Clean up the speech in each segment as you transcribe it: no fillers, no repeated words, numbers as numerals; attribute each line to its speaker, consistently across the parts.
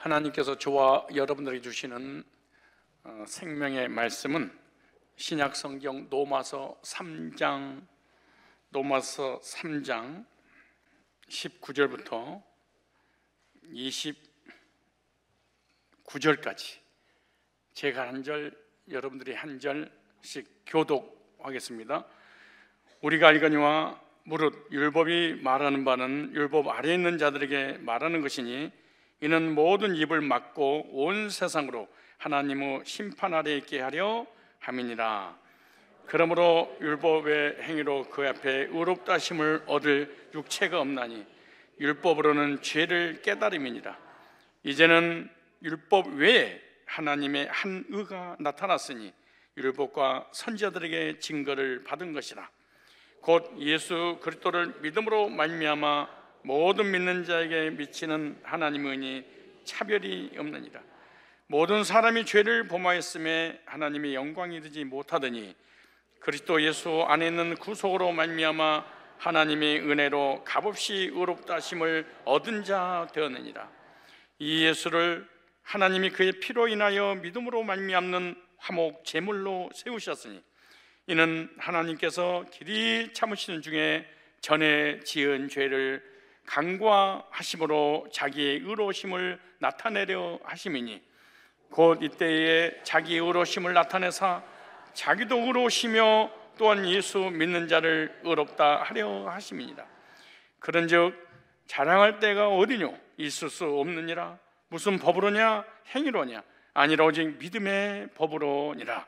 Speaker 1: 하나님께서 저와 여러분들에게 주시는 생명의 말씀은 신약 성경 로마서 3장 19절부터 29절까지 제가 한 절, 여러분들이 한 절씩 교독하겠습니다. 우리가 알거니와 무릇 율법이 말하는 바는 율법 아래에 있는 자들에게 말하는 것이니 이는 모든 입을 막고 온 세상으로 하나님의 심판 아래에 있게 하려 함이니라. 그러므로 율법의 행위로 그 앞에 의롭다 하심을 얻을 육체가 없나니 율법으로는 죄를 깨달음이니라. 이제는 율법 외에 하나님의 한 의가 나타났으니 율법과 선지자들에게 증거를 받은 것이라. 곧 예수 그리스도를 믿음으로 말미암아 모든 믿는 자에게 미치는 하나님의 은이 차별이 없느니라. 모든 사람이 죄를 범하였음에 하나님의 영광이 이르지 못하더니 그리스도 예수 안에 있는 구속으로 말미암아 하나님의 은혜로 값없이 의롭다 하심을 얻은 자 되었느니라. 이 예수를 하나님이 그의 피로 인하여 믿음으로 말미암는 화목 제물로 세우셨으니 이는 하나님께서 길이 참으시는 중에 전에 지은 죄를 간과하심으로 자기의 의로우심을 나타내려 하심이니 곧 이때에 자기의 의로우심을 나타내사 자기도 의로우시며 또한 예수 믿는 자를 의롭다 하려 하심이니라. 그런즉 자랑할 때가 어디뇨? 있을 수 없느니라. 무슨 법으로냐? 행위로냐? 아니라 오직 믿음의 법으로니라.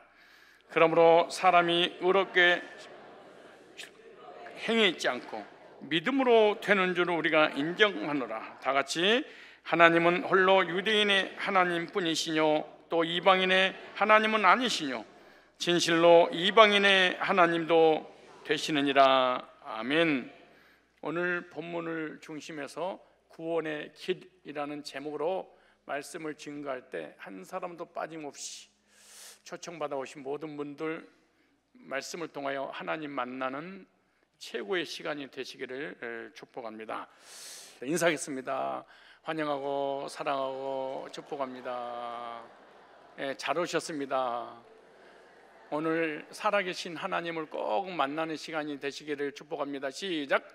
Speaker 1: 그러므로 사람이 의롭게 행했지 않고 믿음으로 되는 줄 우리가 인정하노라. 다 같이 하나님은 홀로 유대인의 하나님뿐이시뇨 또 이방인의 하나님은 아니시뇨 진실로 이방인의 하나님도 되시느니라. 아멘. 오늘 본문을 중심해서 구원의 길이라는 제목으로 말씀을 증거할 때 한 사람도 빠짐없이 초청받아 오신 모든 분들 말씀을 통하여 하나님 만나는 최고의 시간이 되시기를 축복합니다. 인사하겠습니다. 환영하고 사랑하고 축복합니다. 잘 오셨습니다. 오늘 살아계신 하나님을 꼭 만나는 시간이 되시기를 축복합니다. 시작.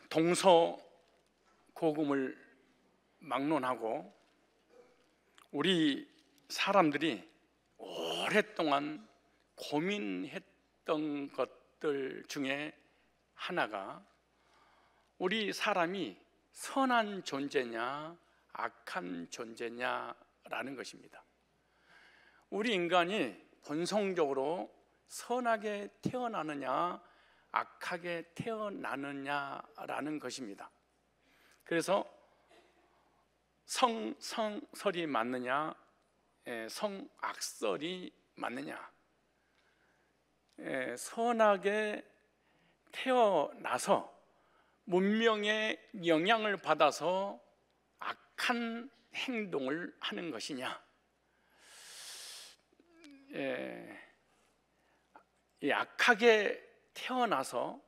Speaker 1: 동서고금을 막론하고 우리 사람들이 오랫동안 고민했던 것들 중에 하나가 우리 사람이 선한 존재냐 악한 존재냐라는 것입니다. 우리 인간이 본성적으로 선하게 태어나느냐 악하게 태어나느냐라는 것입니다. 그래서 성설이 맞느냐 성악설이 맞느냐, 선하게 태어나서 문명의 영향을 받아서 악한 행동을 하는 것이냐, 이 악하게 태어나서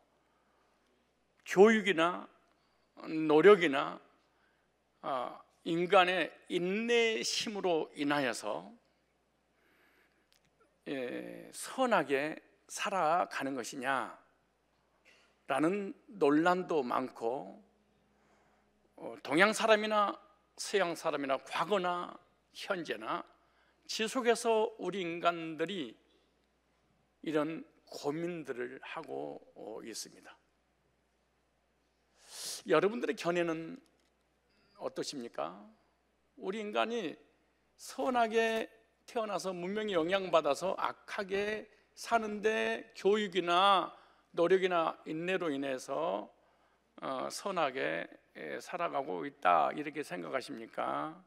Speaker 1: 교육이나 노력이나 인간의 인내심으로 인하여서 선하게 살아가는 것이냐 라는 논란도 많고, 동양 사람이나 서양 사람이나 과거나 현재나 지속해서 우리 인간들이 이런 고민들을 하고 있습니다. 여러분들의 견해는 어떠십니까? 우리 인간이 선하게 태어나서 문명에 영향받아서 악하게 사는데 교육이나 노력이나 인내로 인해서 선하게 살아가고 있다 이렇게 생각하십니까?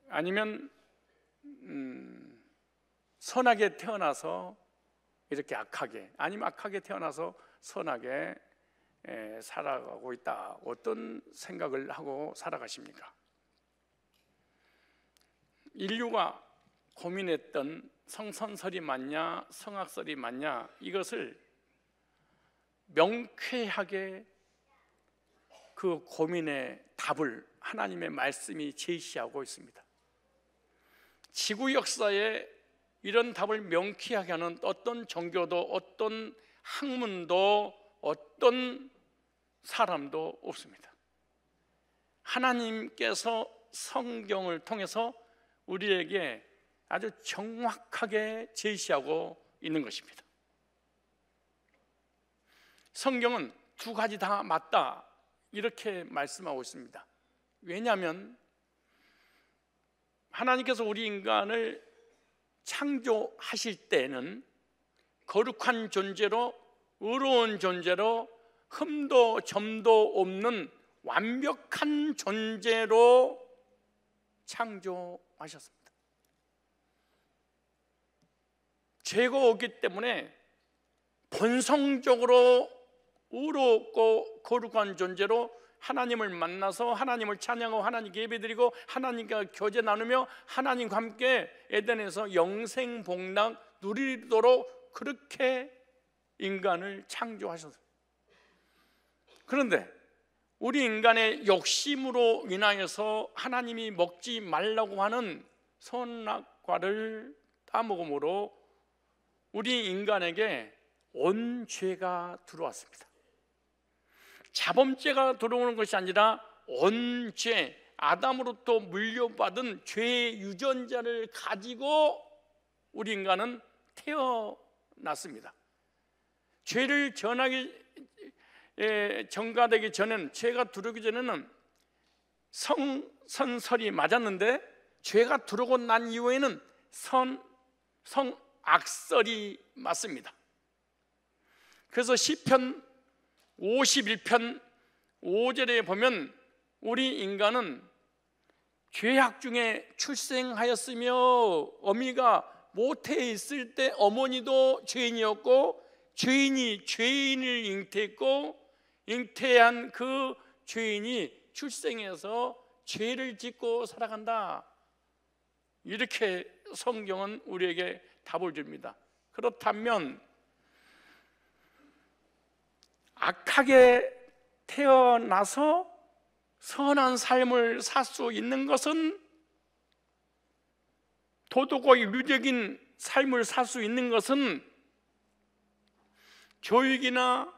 Speaker 1: 아니면 선하게 태어나서 이렇게 악하게, 아니면 악하게 태어나서 선하게 살아가고 있다, 어떤 생각을 하고 살아가십니까? 인류가 고민했던 성선설이 맞냐 성악설이 맞냐, 이것을 명쾌하게 그 고민의 답을 하나님의 말씀이 제시하고 있습니다. 지구 역사에 이런 답을 명쾌하게 하는 어떤 종교도 어떤 학문도 어떤 사람도 없습니다. 하나님께서 성경을 통해서 우리에게 아주 정확하게 제시하고 있는 것입니다. 성경은 두 가지 다 맞다 이렇게 말씀하고 있습니다. 왜냐하면 하나님께서 우리 인간을 창조하실 때는 거룩한 존재로, 의로운 존재로, 흠도 점도 없는 완벽한 존재로 창조하셨습니다. 죄가 없기 때문에 본성적으로 의롭고 거룩한 존재로 하나님을 만나서 하나님을 찬양하고 하나님께 예배드리고 하나님과 교제 나누며 하나님과 함께 에덴에서 영생복락 누리도록 그렇게 인간을 창조하셨어요. 그런데 우리 인간의 욕심으로 인하여서 하나님이 먹지 말라고 하는 선악과를 따먹음으로 우리 인간에게 온 죄가 들어왔습니다. 자범죄가 들어오는 것이 아니라 온 죄, 아담으로부터 물려받은 죄의 유전자를 가지고 우리 인간은 태어났습니다. 죄를 전가되기 전에는, 죄가 들어오기 전에는 성선설이 맞았는데 죄가 들어오고 난 이후에는 성악설이 맞습니다. 그래서 시편 51편 5절에 보면 우리 인간은 죄악 중에 출생하였으며 어미가 모태에 있을 때 어머니도 죄인이었고 죄인이 죄인을 잉태했고 잉태한 그 죄인이 출생해서 죄를 짓고 살아간다. 이렇게 성경은 우리에게 답을 줍니다. 그렇다면 악하게 태어나서 선한 삶을 살 수 있는 것은, 도덕과 윤리적인 삶을 살 수 있는 것은 교육이나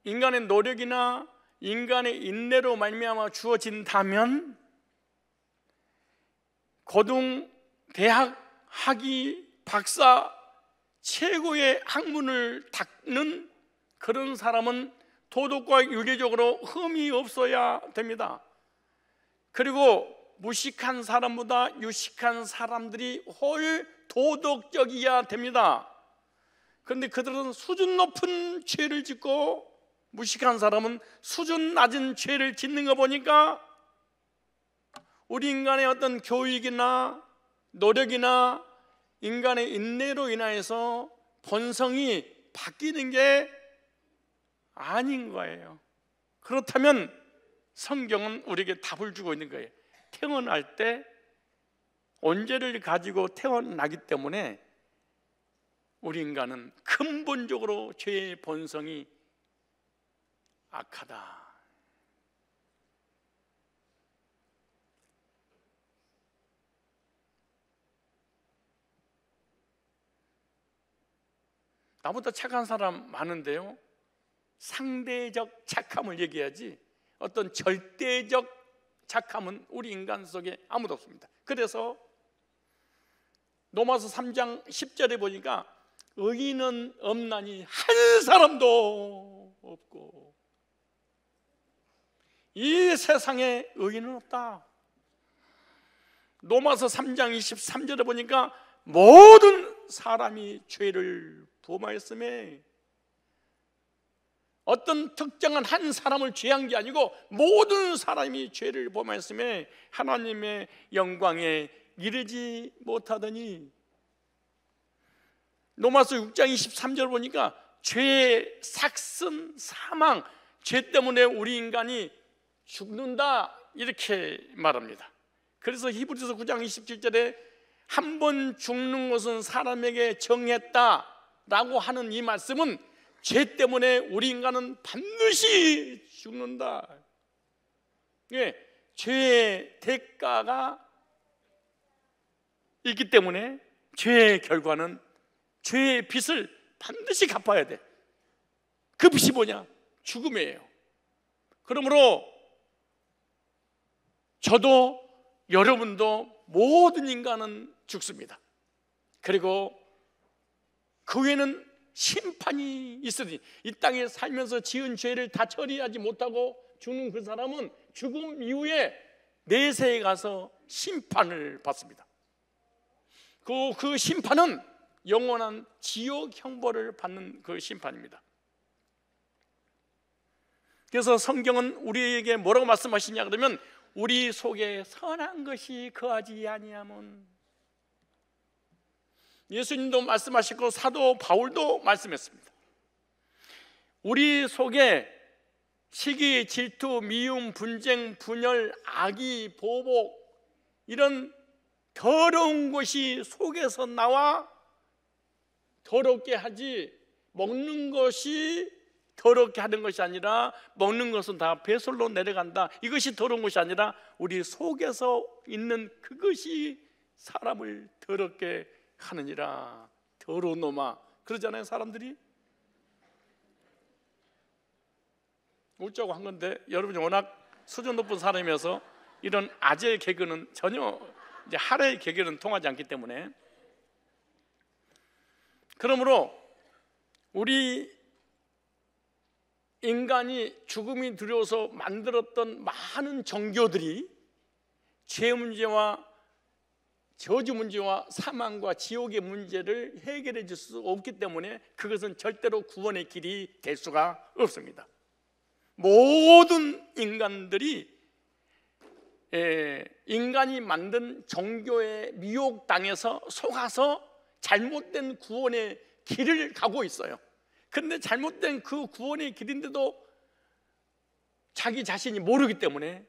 Speaker 1: 인간의 노력이나 인간의 인내로 말미암아 주어진다면 고등, 대학, 학위, 박사 최고의 학문을 닦는 그런 사람은 도덕과 윤리적으로 흠이 없어야 됩니다. 그리고 무식한 사람보다 유식한 사람들이 훨 도덕적이어야 됩니다. 그런데 그들은 수준 높은 죄를 짓고 무식한 사람은 수준 낮은 죄를 짓는 거 보니까 우리 인간의 어떤 교육이나 노력이나 인간의 인내로 인하여서 본성이 바뀌는 게 아닌 거예요. 그렇다면 성경은 우리에게 답을 주고 있는 거예요. 태어날 때 온죄를 가지고 태어나기 때문에 우리 인간은 근본적으로 죄의 본성이 악하다. 나보다 착한 사람 많은데요, 상대적 착함을 얘기하지 어떤 절대적 착함은 우리 인간 속에 아무도 없습니다. 그래서 로마서 3장 10절에 보니까 의인은 없나니 한 사람도 없고, 이 세상에 의인은 없다. 로마서 3장 23절에 보니까 모든 사람이 죄를 범하였음에, 어떤 특정한 한 사람을 죄한 게 아니고 모든 사람이 죄를 범하였음에 하나님의 영광에 이르지 못하더니, 로마서 6장 23절 보니까 죄의 삭슨, 사망, 죄 때문에 우리 인간이 죽는다 이렇게 말합니다. 그래서 히브리서 9장 27절에 한 번 죽는 것은 사람에게 정했다라고 하는 이 말씀은 죄 때문에 우리 인간은 반드시 죽는다. 예, 죄의 대가가 있기 때문에 죄의 결과는 죄의 빚을 반드시 갚아야 돼. 그 빚이 뭐냐? 죽음이에요. 그러므로 저도 여러분도 모든 인간은 죽습니다. 그리고 그 후에는 심판이 있으니, 이 땅에 살면서 지은 죄를 다 처리하지 못하고 죽는 그 사람은 죽음 이후에 내세에 가서 심판을 받습니다. 그 심판은 영원한 지옥 형벌을 받는 그 심판입니다. 그래서 성경은 우리에게 뭐라고 말씀하시냐 그러면, 우리 속에 선한 것이 거하지 아니하면, 예수님도 말씀하시고 사도 바울도 말씀했습니다. 우리 속에 시기, 질투, 미움, 분쟁, 분열, 악의, 보복, 이런 더러운 것이 속에서 나와 더럽게 하지, 먹는 것이 더럽게 하는 것이 아니라, 먹는 것은 다 배설로 내려간다, 이것이 더러운 것이 아니라 우리 속에서 있는 그것이 사람을 더럽게 하느니라. 더러운 놈아, 그러잖아요 사람들이. 웃자고 한 건데, 여러분이 워낙 수준 높은 사람이어서 이런 아재 개그는 전혀, 이제 하레의 개그는 통하지 않기 때문에. 그러므로 우리 인간이 죽음이 두려워서 만들었던 많은 종교들이 죄 문제와 저주 문제와 사망과 지옥의 문제를 해결해 줄 수 없기 때문에 그것은 절대로 구원의 길이 될 수가 없습니다. 모든 인간들이 인간이 만든 종교에 미혹당해서 속아서 잘못된 구원의 길을 가고 있어요. 그런데 잘못된 그 구원의 길인데도 자기 자신이 모르기 때문에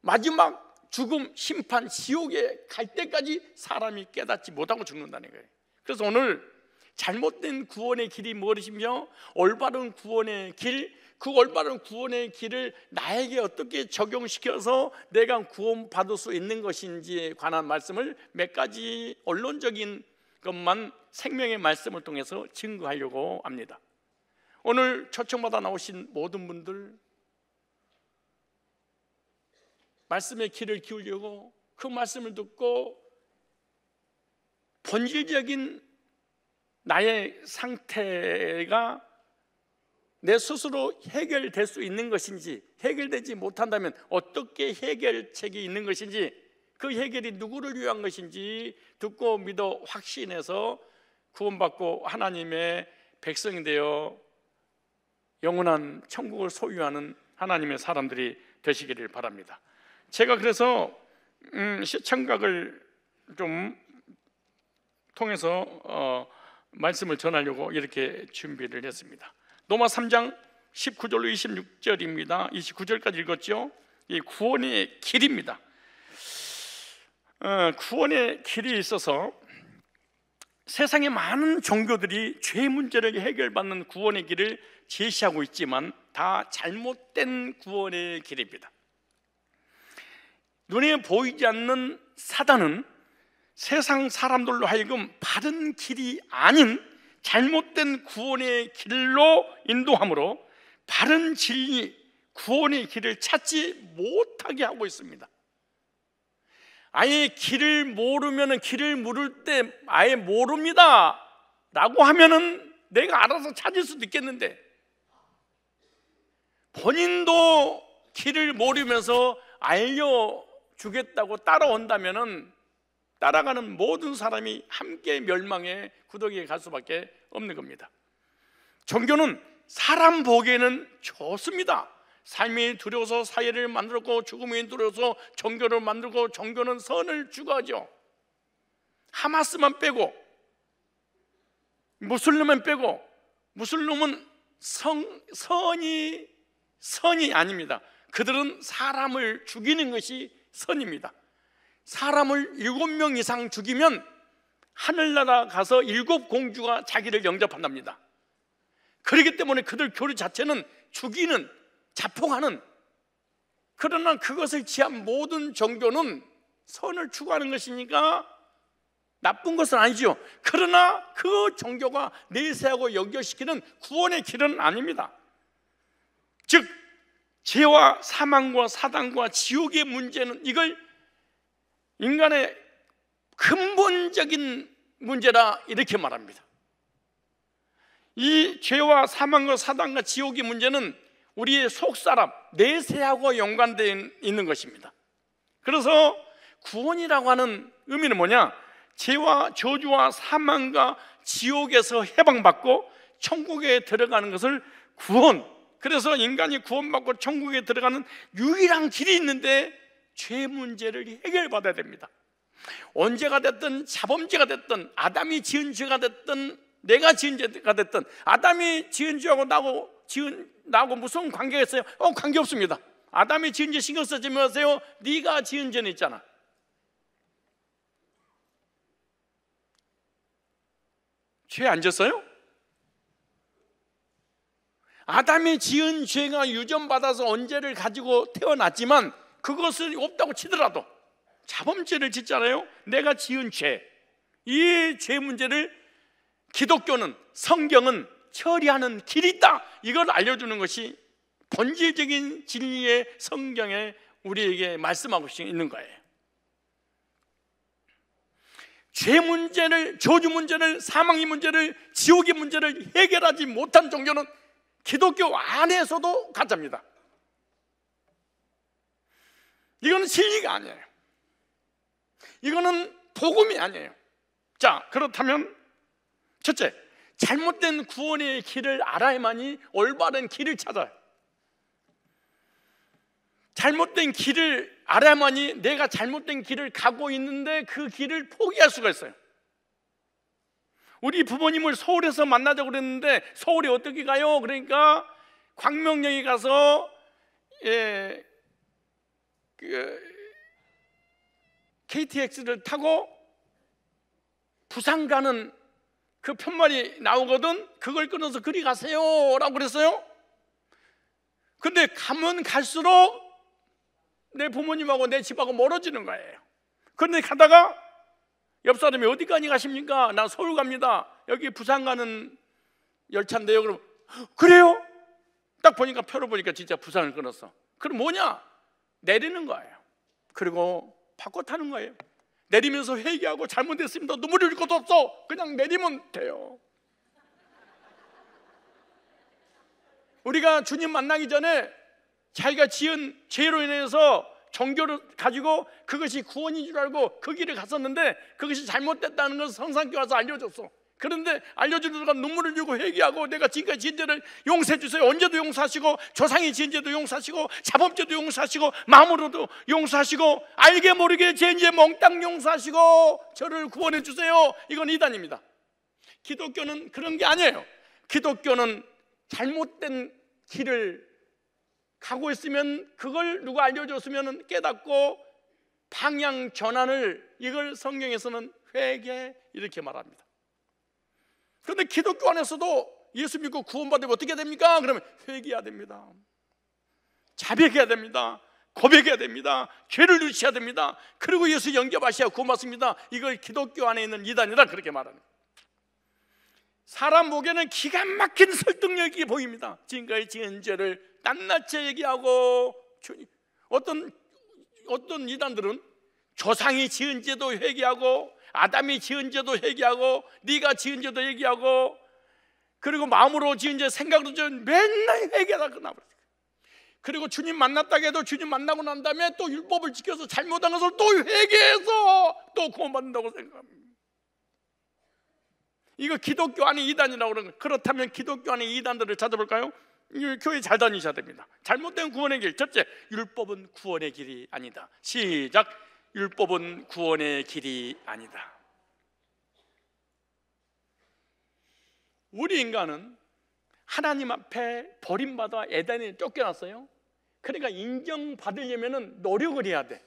Speaker 1: 마지막 죽음, 심판, 지옥에 갈 때까지 사람이 깨닫지 못하고 죽는다는 거예요. 그래서 오늘 잘못된 구원의 길이 무엇이며 올바른 구원의 길, 그 올바른 구원의 길을 나에게 어떻게 적용시켜서 내가 구원받을 수 있는 것인지에 관한 말씀을 몇 가지 언론적인 것만 생명의 말씀을 통해서 증거하려고 합니다. 오늘 초청받아 나오신 모든 분들, 말씀의 귀를 기울이고 그 말씀을 듣고 본질적인 나의 상태가 내 스스로 해결될 수 있는 것인지, 해결되지 못한다면 어떻게 해결책이 있는 것인지, 그 해결이 누구를 위한 것인지 듣고 믿어 확신해서 구원받고 하나님의 백성이 되어 영원한 천국을 소유하는 하나님의 사람들이 되시기를 바랍니다. 제가 그래서 시청각을 좀 통해서 말씀을 전하려고 이렇게 준비를 했습니다. 로마 3장 19절로 26절입니다. 29절까지 읽었죠. 이 구원의 길입니다. 구원의 길이 있어서 세상의 많은 종교들이 죄 문제를 해결받는 구원의 길을 제시하고 있지만 다 잘못된 구원의 길입니다. 눈에 보이지 않는 사단은 세상 사람들로 하여금 바른 길이 아닌 잘못된 구원의 길로 인도함으로 바른 진리, 구원의 길을 찾지 못하게 하고 있습니다. 아예 길을 모르면, 길을 물을 때 아예 모릅니다 라고 하면은 내가 알아서 찾을 수도 있겠는데, 본인도 길을 모르면서 알려주겠다고 따라온다면은 따라가는 모든 사람이 함께 멸망의 구덩이에 갈 수밖에 없는 겁니다. 종교는 사람 보기에는 좋습니다. 삶이 두려워서 사회를 만들었고, 죽음이 두려워서 종교를 만들고, 종교는 선을 추구하죠. 하마스만 빼고, 무슬림만 빼고, 무슬림은 선이 아닙니다. 그들은 사람을 죽이는 것이 선입니다. 사람을 7명 이상 죽이면 하늘나라 가서 7공주가 자기를 영접한답니다. 그렇기 때문에 그들 교리 자체는 죽이는, 자폭하는, 그러나 그것을 취한 모든 종교는 선을 추구하는 것이니까 나쁜 것은 아니죠. 그러나 그 종교가 내세하고 연결시키는 구원의 길은 아닙니다. 즉 죄와 사망과 사단과 지옥의 문제는 이걸 인간의 근본적인 문제라 이렇게 말합니다. 이 죄와 사망과 사단과 지옥의 문제는 우리의 속사람, 내세하고 연관되어 있는 것입니다. 그래서 구원이라고 하는 의미는 뭐냐? 죄와 저주와 사망과 지옥에서 해방받고 천국에 들어가는 것을 구원, 그래서 인간이 구원받고 천국에 들어가는 유일한 길이 있는데 죄 문제를 해결받아야 됩니다. 언제가 됐든, 자범죄가 됐든, 아담이 지은 죄가 됐든, 내가 지은 죄가 됐든, 아담이 지은 죄하고 나하고 무슨 관계가 있어요? 관계없습니다. 아담이 지은 죄 신경 쓰지 마세요. 네가 지은 죄는 있잖아. 죄 안 졌어요? 아담이 지은 죄가 유전받아서 언제를 가지고 태어났지만 그것은 없다고 치더라도 자범죄를 짓잖아요. 내가 지은 죄, 이 죄 문제를 기독교는, 성경은 처리하는 길이 있다, 이걸 알려주는 것이 본질적인 진리의 성경에 우리에게 말씀하고 있는 거예요. 죄 문제를, 저주 문제를, 사망의 문제를, 지옥의 문제를 해결하지 못한 종교는 기독교 안에서도 가짜입니다. 이거는 진리가 아니에요. 이거는 복음이 아니에요. 자, 그렇다면 첫째, 잘못된 구원의 길을 알아야만이 올바른 길을 찾아요. 잘못된 길을 알아야만이 내가 잘못된 길을 가고 있는데 그 길을 포기할 수가 있어요. 우리 부모님을 서울에서 만나자고 그랬는데 서울에 어떻게 가요? 그러니까 광명역에 가서 KTX를 타고 부산 가는 그 편말이 나오거든. 그걸 끊어서 그리 가세요 라고 그랬어요. 근데 가면 갈수록 내 부모님하고 내 집하고 멀어지는 거예요. 그런데 가다가 옆 사람이 어디까지 가십니까? 나 서울 갑니다. 여기 부산 가는 열차인데요. 그럼 그래요? 딱 보니까 표를 보니까 진짜 부산을 끊었어. 그럼 뭐냐? 내리는 거예요. 그리고 바꿔 타는 거예요. 내리면서 회개하고 잘못했습니다. 눈물 흘릴 것도 없어. 그냥 내리면 돼요. 우리가 주님 만나기 전에 자기가 지은 죄로 인해서 종교를 가지고 그것이 구원인 줄 알고 그 길을 갔었는데 그것이 잘못됐다는 것을 성산교회 와서 알려줬어. 그런데 알려주는 순간 눈물을 흘리고 회개하고 내가 지금까지 지은 죄를 용서해 주세요. 언제도 용서하시고, 조상이 지은 죄도 용서하시고, 자범죄도 용서하시고, 마음으로도 용서하시고, 알게 모르게 제 죄 몽땅 용서하시고 저를 구원해 주세요. 이건 이단입니다. 기독교는 그런 게 아니에요. 기독교는 잘못된 길을 가고 있으면 그걸 누가 알려줬으면 깨닫고 방향 전환을, 이걸 성경에서는 회개 이렇게 말합니다. 그런데 기독교 안에서도 예수 믿고 구원받으면 어떻게 됩니까? 그러면 회개해야 됩니다. 자백해야 됩니다. 고백해야 됩니다. 죄를 누치해야 됩니다. 그리고 예수 영접하셔야 구원받습니다. 이걸 기독교 안에 있는 이단이라 그렇게 말합니다. 사람 보기에는 기가 막힌 설득력이 보입니다. 지금까지 지은 죄를 낱낱이 얘기하고, 어떤 이단들은 조상이 지은 죄도 회개하고, 아담이 지은 죄도 회개하고, 네가 지은 죄도 얘기하고, 그리고 마음으로 지은 죄, 생각으로 지은 맨날 회개하다 끝나버려요. 그리고 주님 만났다 해도 주님 만나고 난 다음에 또 율법을 지켜서 잘못한 것을 또 회개해서 또 구원받는다고 생각합니다. 이거 기독교 안에 이단이라고 그러는 거예요. 그렇다면 기독교 안에 이단들을 찾아볼까요? 교회 잘 다니셔야 됩니다. 잘못된 구원의 길. 첫째, 율법은 구원의 길이 아니다. 시작. 율법은 구원의 길이 아니다. 우리 인간은 하나님 앞에 버림받아 에덴에 쫓겨났어요. 그러니까 인정받으려면 노력을 해야 돼.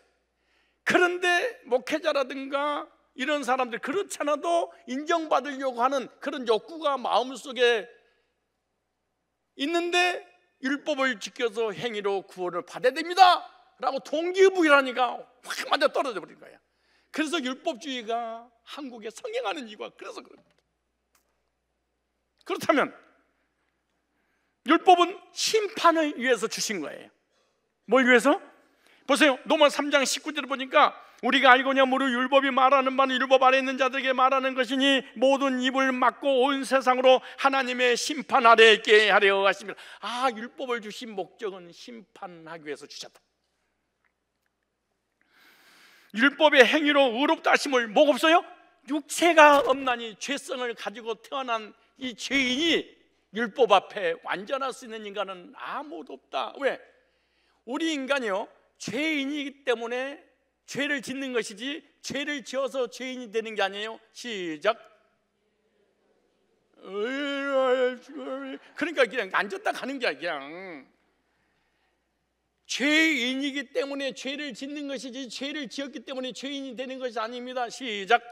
Speaker 1: 그런데 목회자라든가 이런 사람들 그렇지 않아도 인정받으려고 하는 그런 욕구가 마음속에 있는데 율법을 지켜서 행위로 구원을 받아야 됩니다 라고 동기부여하니까 확 맞아 떨어져 버린 거야. 그래서 율법주의가 한국에 성행하는 이유가 그래서 그럽니다. 그렇다면 율법은 심판을 위해서 주신 거예요. 뭘 위해서? 보세요. 로마 3장 19절을 보니까 우리가 알거냐 무릇 율법이 말하는 바는 율법 아래 있는 자들에게 말하는 것이니 모든 입을 막고 온 세상으로 하나님의 심판 아래에 있게 하려 하십니다. 아, 율법을 주신 목적은 심판하기 위해서 주셨다. 율법의 행위로 의롭다 하심을 뭐가 없어요? 육체가 없나니 죄성을 가지고 태어난 이 죄인이 율법 앞에 완전할 수 있는 인간은 아무도 없다. 왜? 우리 인간이요, 죄인이기 때문에 죄를 짓는 것이지 죄를 지어서 죄인이 되는 게 아니에요. 시작. 그러니까 그냥 앉았다 가는 게 그냥 죄인이기 때문에 죄를 짓는 것이지 죄를 지었기 때문에 죄인이 되는 것이 아닙니다. 시작.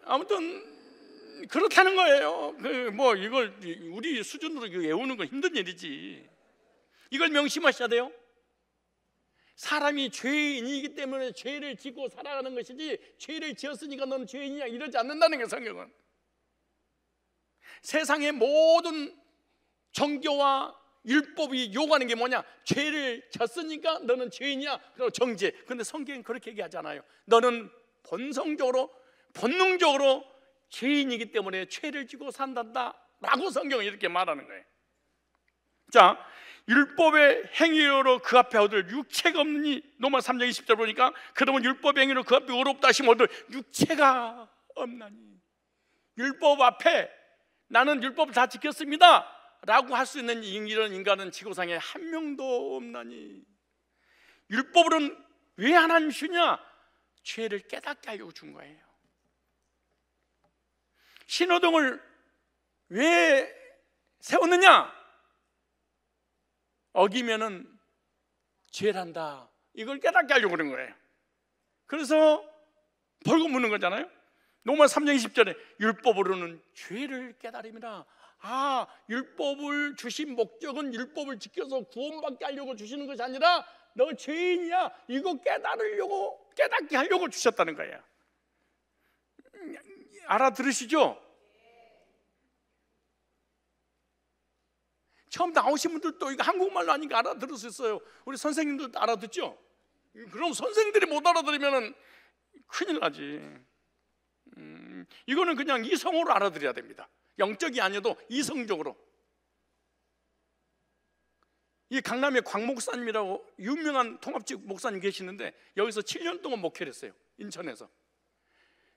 Speaker 1: 아무튼 그렇다는 거예요. 뭐 이걸 우리 수준으로 외우는 건 힘든 일이지. 이걸 명심하셔야 돼요. 사람이 죄인이기 때문에 죄를 짓고 살아가는 것이지 죄를 지었으니까 너는 죄인이야 이러지 않는다는 게 성경은. 세상의 모든 종교와 율법이 요구하는 게 뭐냐? 죄를 졌으니까 너는 죄인이야. 그리고 정죄. 근데 성경은 그렇게 얘기하잖아요. 너는 본능적으로 죄인이기 때문에 죄를 지고 산단다 라고 성경은 이렇게 말하는 거예요. 자, 율법의 행위로 그 앞에 얻을 육체가 없느니 로마 3장 20절 보니까 그러면 율법의 행위로 그 앞에 의롭다 하심 얻을 육체가 없나니. 율법 앞에 나는 율법을 다 지켰습니다 라고 할 수 있는 이런 인간은 지구상에 한 명도 없나니. 율법으로는 왜 하나님 주냐? 죄를 깨닫게 하려고 준 거예요. 신호등을 왜 세웠느냐? 어기면은 죄란다. 이걸 깨닫게 하려고 그런 거예요. 그래서 벌금 묻는 거잖아요. 로마 3장 20절에 율법으로는 죄를 깨달음이라. 아, 율법을 주신 목적은 율법을 지켜서 구원받게 하려고 주시는 것이 아니라 너 죄인이야 이거 깨닫게 하려고 주셨다는 거예요. 알아들으시죠? 처음 나오신 분들도 이거 한국말로 하니까 알아들을 수 있어요. 우리 선생님들도 알아듣죠? 그럼 선생들이 못 알아들으면 큰일 나지. 이거는 그냥 이성으로 알아들어야 됩니다. 영적이 아니어도 이성적으로. 이 강남에 광 목사님이라고 유명한 통합직 목사님 계시는데 여기서 7년 동안 목회를 했어요. 인천에서.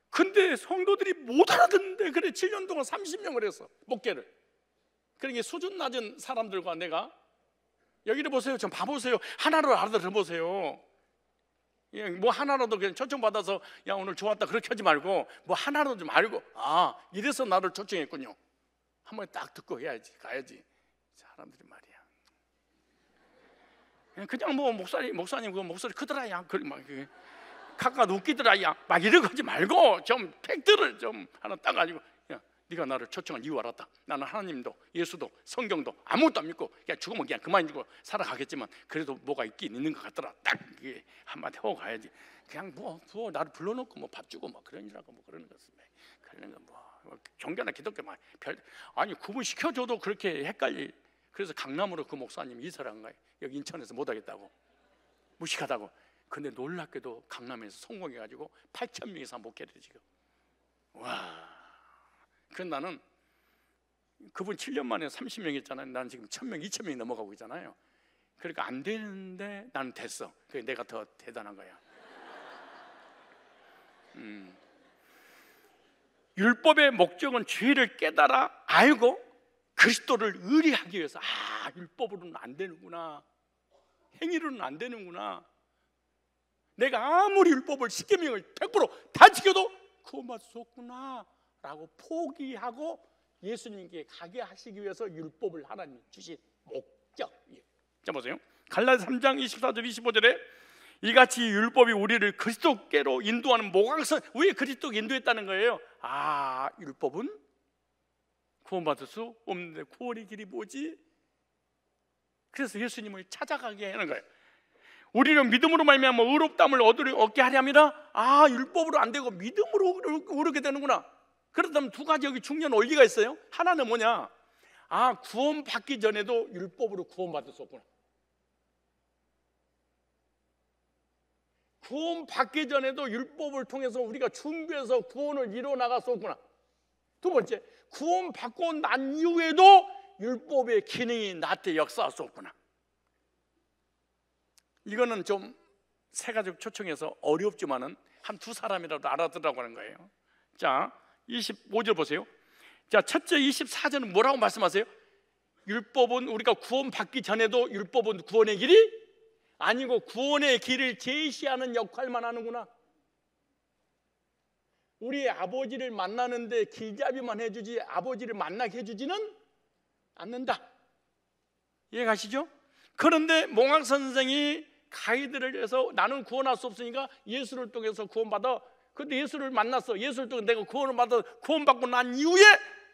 Speaker 1: 근데 성도들이 못 알아듣는데 그래 7년 동안 30명을 했어 목회를. 그러니까 수준 낮은 사람들과 내가 여기를 보세요. 좀 봐보세요. 하나로 알아들어보세요. 뭐 하나라도 그냥 초청받아서 야 오늘 좋았다 그렇게 하지 말고 뭐 하나라도 좀 알고 아 이래서 나를 초청했군요. 한 번에 딱 듣고 해야지 가야지. 사람들이 말이야 그냥 뭐 목사님 그 목소리 크더라 야 막 가까이 웃기더라 야 막 이러고 하지 말고 좀 팩트를 좀 하나 따가지고 야 네가 나를 초청한 이유 알았다. 나는 하나님도 예수도 성경도 아무것도 안 믿고 그냥 죽으면 그냥 그만 죽고 살아가겠지만 그래도 뭐가 있긴 있는 것 같더라. 딱 이게 한마디 하고 가야지. 그냥 뭐 나를 불러놓고 뭐 밥 주고 뭐 그런 일하고 뭐 그러는 것은 그런 거 뭐 종교나 기독교 막 아니 구분 시켜줘도 그렇게 헷갈리. 그래서 강남으로 그 목사님 이사를 한 거예요. 여기 인천에서 못 하겠다고 무식하다고. 근데 놀랍게도 강남에서 성공해가지고 8,000명 이상 목회를 해 지금. 와. 그래서 나는 그분 7년 만에 30명 했잖아요. 나는 지금 1,000명, 2,000명이 넘어가고 있잖아요. 그러니까 안 되는데 나는 됐어. 그게 내가 더 대단한 거야. 율법의 목적은 죄를 깨달아 알고 그리스도를 의리하기 위해서. 아, 율법으로는 안 되는구나. 행위로는 안 되는구나. 내가 아무리 율법을 10계명을 100%다 지켜도 구원받을 수 없구나 라고 포기하고 예수님께 가게 하시기 위해서 율법을 하나님 주신 목적이에요. 자 보세요. 갈라디아서 3장 24절 25절에 이같이 율법이 우리를 그리스도께로 인도하는 모각선, 왜 그리스도 인도했다는 거예요? 아, 율법은 구원받을 수 없는데 구원의 길이 뭐지? 그래서 예수님을 찾아가게 하는 거예요. 우리는 믿음으로 말미암아 의롭다함을 얻게 하려면 아, 율법으로 안 되고 믿음으로 의롭게 되는구나. 그렇다면 두 가지 여기 중요한 원리가 있어요. 하나는 뭐냐? 아, 구원받기 전에도 율법으로 구원받을 수 없구나. 구원받기 전에도 율법을 통해서 우리가 준비해서 구원을 이루어 나갈 수 없구나. 두 번째, 구원받고 난 이후에도 율법의 기능이 나한테 역사할 수 없구나. 이거는 좀 세 가지 초청해서 어렵지만은 한 두 사람이라도 알아들으라고 하는 거예요. 자, 25절 보세요. 자, 첫째 24절은 뭐라고 말씀하세요? 율법은 우리가 구원받기 전에도 율법은 구원의 길이 아니고 구원의 길을 제시하는 역할만 하는구나. 우리 아버지를 만나는데 길잡이만 해주지 아버지를 만나게 해주지는 않는다. 이해가시죠? 그런데 몽학 선생이 가이드를 해서 나는 구원할 수 없으니까 예수를 통해서 구원받아. 근데 예수를 만났어. 예수를 통해 내가 구원을 받아 구원받고 난 이후에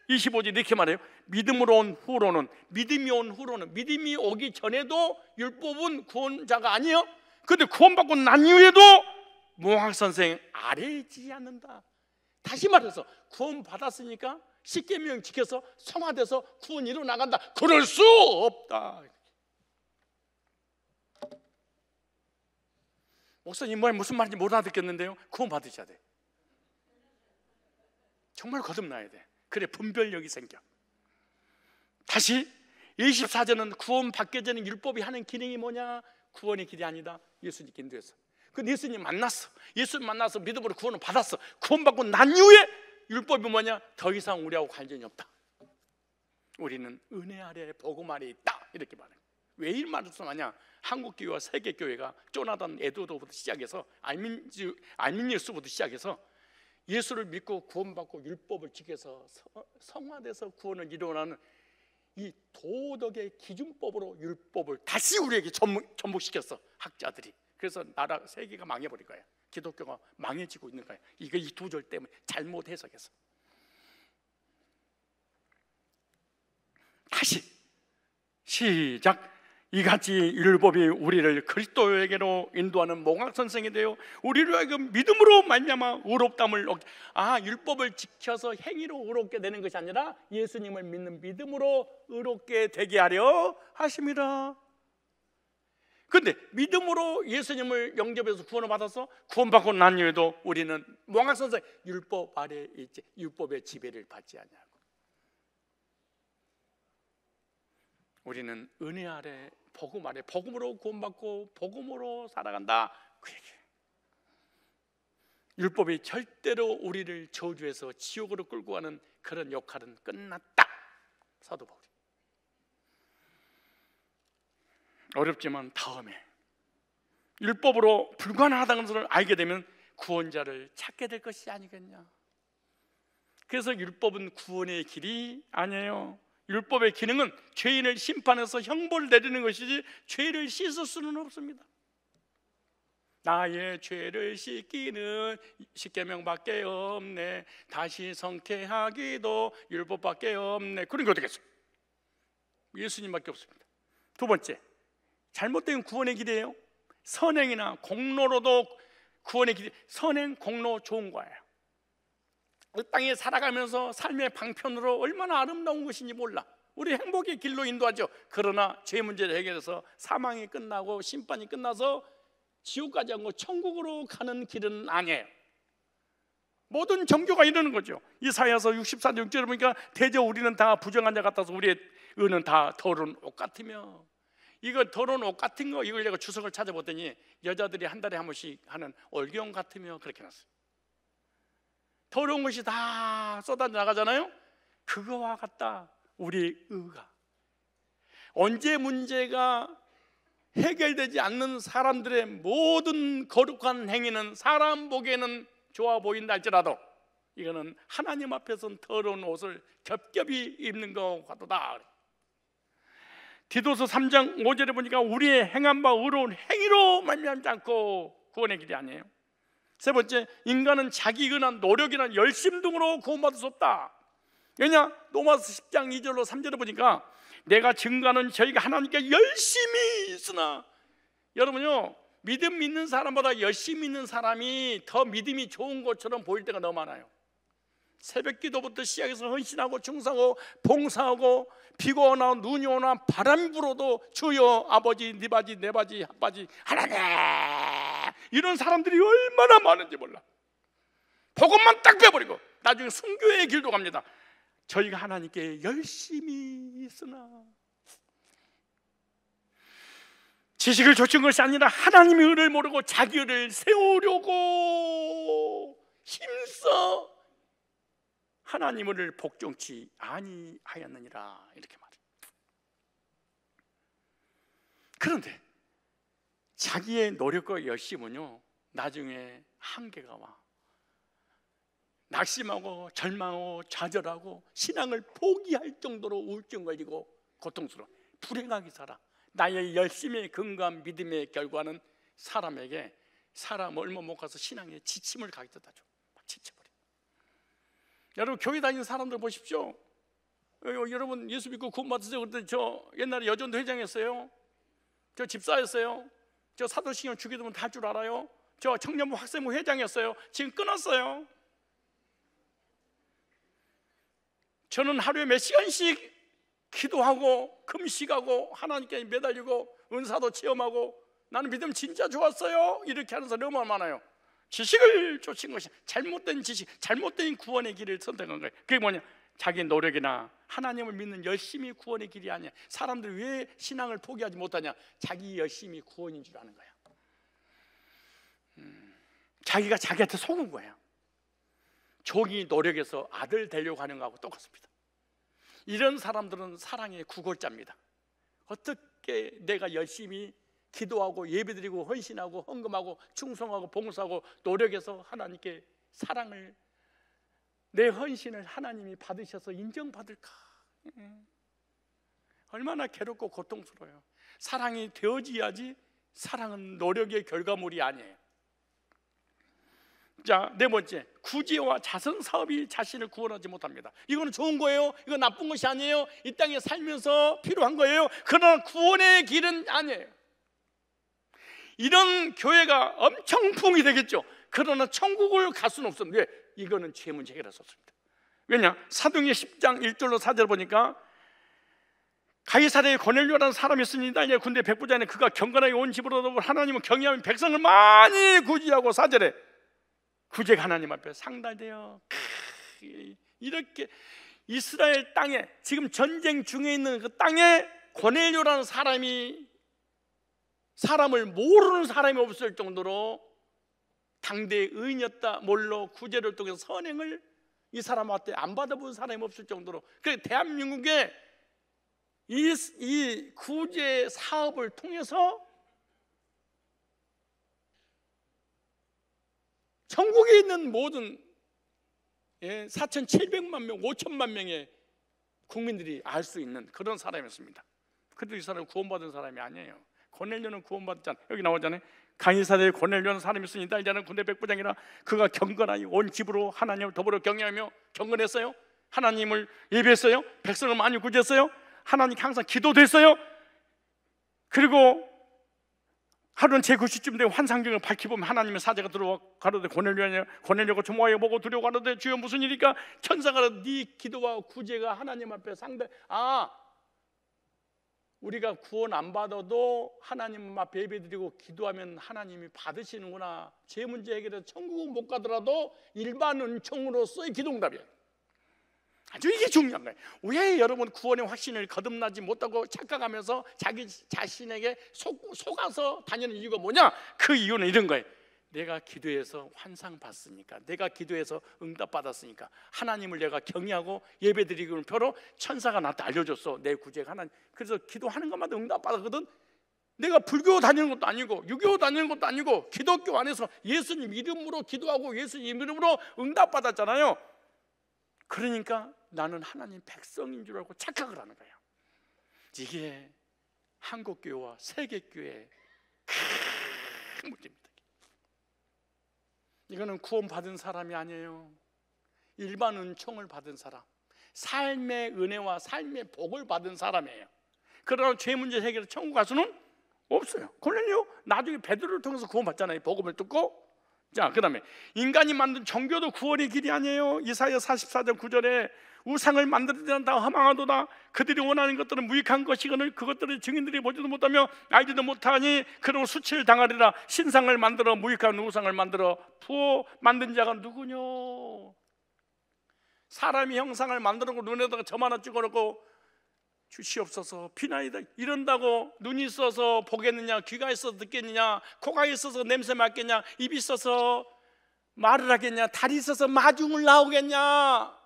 Speaker 1: 25절 이렇게 말해요. 믿음으로 온 후로는, 믿음이 온 후로는, 믿음이 오기 전에도 율법은 구원자가 아니에요. 근데 구원받고 난 이후에도 몽학 선생 아래지 않는다. 다시 말해서 구원받았으니까 십계명 지켜서 성화돼서 구원 이루어 나간다. 그럴 수 없다. 목사님 무슨 말인지 못 알아듣겠는데요. 구원 받으셔야 돼. 정말 거듭나야 돼. 그래 분별력이 생겨. 다시 24절은 구원받기 전에 율법이 하는 기능이 뭐냐? 구원의 길이 아니다. 예수님께 인도했어. 근데 예수님 만났어. 예수님 만나서 믿음으로 구원을 받았어. 구원받고 난 이후에 율법이 뭐냐? 더 이상 우리하고 관련이 없다. 우리는 은혜 아래 복음 아래 있다. 이렇게 말해요. 왜 이 말을 하냐? 한국교회와 세계교회가 조나단 에드워드부터 시작해서 알민니우스부터 시작해서 예수를 믿고 구원받고 율법을 지켜서 성화돼서 구원을 이루어나는 이 도덕의 기준법으로 율법을 다시 우리에게 전복시켰어, 학자들이. 그래서 나라 세계가 망해버린 거야. 기독교가 망해지고 있는 거야. 이거 이 두 절 때문에 잘못 해석해서. 다시 시작. 이같이 율법이 우리를 그리스도에게로 인도하는 몽학 선생이 되어 우리를 하여금 믿음으로 말미암아 의롭다함을 얻게. 아, 율법을 지켜서 행위로 의롭게 되는 것이 아니라 예수님을 믿는 믿음으로 의롭게 되게 하려 하심이라. 근데 믿음으로 예수님을 영접해서 구원을 받아서 구원받고 난 이후에도 우리는 몽학 선생 율법 아래 있지, 율법의 지배를 받지 않냐고. 우리는 은혜 아래 복음 아래 복음으로 구원받고 복음으로 살아간다. 그 얘기예요. 율법이 절대로 우리를 저주해서 지옥으로 끌고 가는 그런 역할은 끝났다. 사도 바울이. 어렵지만 다음에 율법으로 불가능하다는 것을 알게 되면 구원자를 찾게 될 것이 아니겠냐. 그래서 율법은 구원의 길이 아니에요. 율법의 기능은 죄인을 심판해서 형벌을 내리는 것이지 죄를 씻을 수는 없습니다. 나의 죄를 씻기는 십계명밖에 없네. 다시 성케하기도 율법밖에 없네. 그런 게 어떻겠어요? 예수님밖에 없습니다. 두 번째, 잘못된 구원의 길이에요. 선행이나 공로로도 구원의 길이. 선행, 공로 좋은 거예요. 이 땅에 살아가면서 삶의 방편으로 얼마나 아름다운 것인지 몰라. 우리 행복의 길로 인도하죠. 그러나 죄 문제를 해결해서 사망이 끝나고 심판이 끝나서 지옥까지 안 가고 천국으로 가는 길은 아니에요. 모든 종교가 이러는 거죠. 이사야서 64장 6절에 보니까 대저 우리는 다 부정한 자 같아서 우리의 의는 다 더러운 옷 같으며. 이거 더러운 옷 같은 거, 이걸 내가 주석을 찾아보더니 여자들이 한 달에 한 번씩 하는 올경 같으며 그렇게 났어요. 더러운 것이 다 쏟아져 나가잖아요. 그거와 같다 우리 의가. 언제 문제가 해결되지 않는 사람들의 모든 거룩한 행위는 사람 보기에는 좋아 보인다 할지라도 이거는 하나님 앞에서는 더러운 옷을 겹겹이 입는 것 같다. 디도서 3장 5절에 보니까 우리의 행한 바 의로운 행위로 말미암지 않고 구원의 길이 아니에요. 세 번째, 인간은 자기 근한 노력이나 열심 등으로 구원받을 수 없다. 왜냐? 로마서 10장 2절로 3절에 보니까 내가 증거하는 저희가 하나님께 열심히 있으나, 여러분요, 믿음 믿는 사람보다 열심히 있는 사람이 더 믿음이 좋은 것처럼 보일 때가 너무 많아요. 새벽 기도부터 시작해서 헌신하고 충성하고 봉사하고 비가 오나 눈이 오나 바람이 불어도 주여 아버지 네 바지 내 바지 핫바지 하나님, 이런 사람들이 얼마나 많은지 몰라. 복음만 딱 빼버리고 나중에 순교의 길도 갑니다. 저희가 하나님께 열심히 있으나, 지식을 좇은 것이 아니라 하나님의 의를 모르고 자기 의를 세우려고 힘써 하나님을 복종치 아니하였느니라, 이렇게 말해요. 그런데 자기의 노력과 열심은요, 나중에 한계가 와. 낙심하고 절망하고 좌절하고 신앙을 포기할 정도로 우울증 걸리고 고통스러워 불행하게 살아. 나의 열심의 근거한 믿음의 결과는 사람에게 사람 얼마 못 가서 신앙에 지침을 가져다 줘. 막 지쳐버려. 여러분 교회 다니는 사람들 보십시오. 여러분 예수 믿고 구원받으세요. 그때 저 옛날에 여전도 회장했어요. 저 집사였어요. 저 사도신경 주기도문 다 할 줄 알아요. 저 청년부 학생부 회장이었어요. 지금 끊었어요. 저는 하루에 몇 시간씩 기도하고 금식하고 하나님께 매달리고 은사도 체험하고 나는 믿음 진짜 좋았어요, 이렇게 하는 사람이 너무 많아요. 지식을 쫓은 것이 잘못된 지식, 잘못된 구원의 길을 선택한 거예요. 그게 뭐냐? 자기 노력이나 하나님을 믿는 열심히 구원의 길이 아니야. 사람들이 왜 신앙을 포기하지 못하냐? 자기 열심이 구원인 줄 아는 거야. 자기가 자기한테 속은 거예요. 종이 노력해서 아들 되려고 하는 거하고 똑같습니다. 이런 사람들은 사랑의 구걸자입니다. 어떻게 내가 열심히 기도하고 예배드리고 헌신하고 헌금하고 충성하고 봉사하고 노력해서 하나님께 사랑을, 내 헌신을 하나님이 받으셔서 인정받을까? 얼마나 괴롭고 고통스러워요. 사랑이 되어져야지. 사랑은 노력의 결과물이 아니에요. 자, 네 번째, 구제와 자선 사업이 자신을 구원하지 못합니다. 이거는 좋은 거예요. 이거 나쁜 것이 아니에요. 이 땅에 살면서 필요한 거예요. 그러나 구원의 길은 아니에요. 이런 교회가 엄청 부흥이 되겠죠. 그러나 천국을 갈 수는 없습니다. 왜? 이거는 죄 문제 해결할 수 없습니다. 왜냐? 사도행전 10장 1절로 4절 보니까 가이사랴에 고넬료라는 사람이 있습니다. 이제 군대 백부장에 그가 경건하게 온 집으로 하나님을 경외하며 백성을 많이 구제하고, 4절에 구제가 하나님 앞에 상달되어 이렇게 이스라엘 땅에 지금 전쟁 중에 있는 그 땅에 고넬료라는 사람이, 사람을 모르는 사람이 없을 정도로 당대의 의인이었다 몰로 구제를 통해서 선행을 이 사람한테 안 받아본 사람이 없을 정도로, 그 대한민국에 이 구제 사업을 통해서 전국에 있는 모든 4,700만 명, 5천만 명의 국민들이 알 수 있는 그런 사람이었습니다. 그래도 이 사람은 구원받은 사람이 아니에요. 고넬료는 구원받았잖아요. 여기 나오잖아요. 가이사랴에 고넬료는 사람이 있으니까 이제는 군대 백부장이라 그가 경건하니 온 집으로 하나님을 더불어 경외하며, 경건했어요. 하나님을 예배했어요. 백성을 많이 구제했어요. 하나님께 항상 기도됐어요. 그리고 하루는 제9시쯤 되고 환상경을 밝히보면 하나님의 사자가 들어와 가로되 고넬료가 조모하여 보고 두려워 가로되 주여 무슨 일이니까? 천사가 네 기도와 구제가 하나님 앞에 상대, 우리가 구원 안 받아도 하나님 앞에 예배드리고 기도하면 하나님이 받으시는구나. 제 문제 해결해서 천국은 못 가더라도 일반 은총으로서의 기도응답이에요. 아주 이게 중요한 거예요. 왜 여러분 구원의 확신을 거듭나지 못하고 착각하면서 자기 자신에게 속아서 다니는 이유가 뭐냐? 그 이유는 이런 거예요. 내가 기도해서 환상 봤으니까, 내가 기도해서 응답 받았으니까, 하나님을 내가 경외하고 예배드리기는 표로 천사가 나한테 알려줬어. 내 구제가 하나님. 그래서 기도하는 것마다 응답 받았거든. 내가 불교 다니는 것도 아니고 유교 다니는 것도 아니고 기독교 안에서 예수님 이름으로 기도하고 예수님 이름으로 응답 받았잖아요. 그러니까 나는 하나님 백성인 줄 알고 착각을 하는 거예요. 이게 한국교회와 세계교회의 큰 문제입니다. 이거는 구원받은 사람이 아니에요. 일반 은총을 받은 사람, 삶의 은혜와 삶의 복을 받은 사람이에요. 그러나 죄 문제 해결해서 천국 갈 수는 없어요. 고넬료 나중에 베드로를 통해서 구원받잖아요. 복음을 듣고. 자, 그 다음에 인간이 만든 종교도 구원의 길이 아니에요. 이사야 44장 9절에 우상을 만들어낸다 허망하도다. 그들이 원하는 것들은 무익한 것이거늘 그것들을 증인들이 보지도 못하며 알지도 못하니 그러고 수치를 당하리라. 신상을 만들어 무익한 우상을 만들어 부어 만든 자가 누구뇨? 사람이 형상을 만들고 눈에다가 점 하나 찍어놓고 주시옵소서 비나이다 이런다고 눈이 있어서 보겠느냐, 귀가 있어서 듣겠느냐, 코가 있어서 냄새 맡겠냐, 입이 있어서 말을 하겠냐, 다리 있어서 마중을 나오겠냐?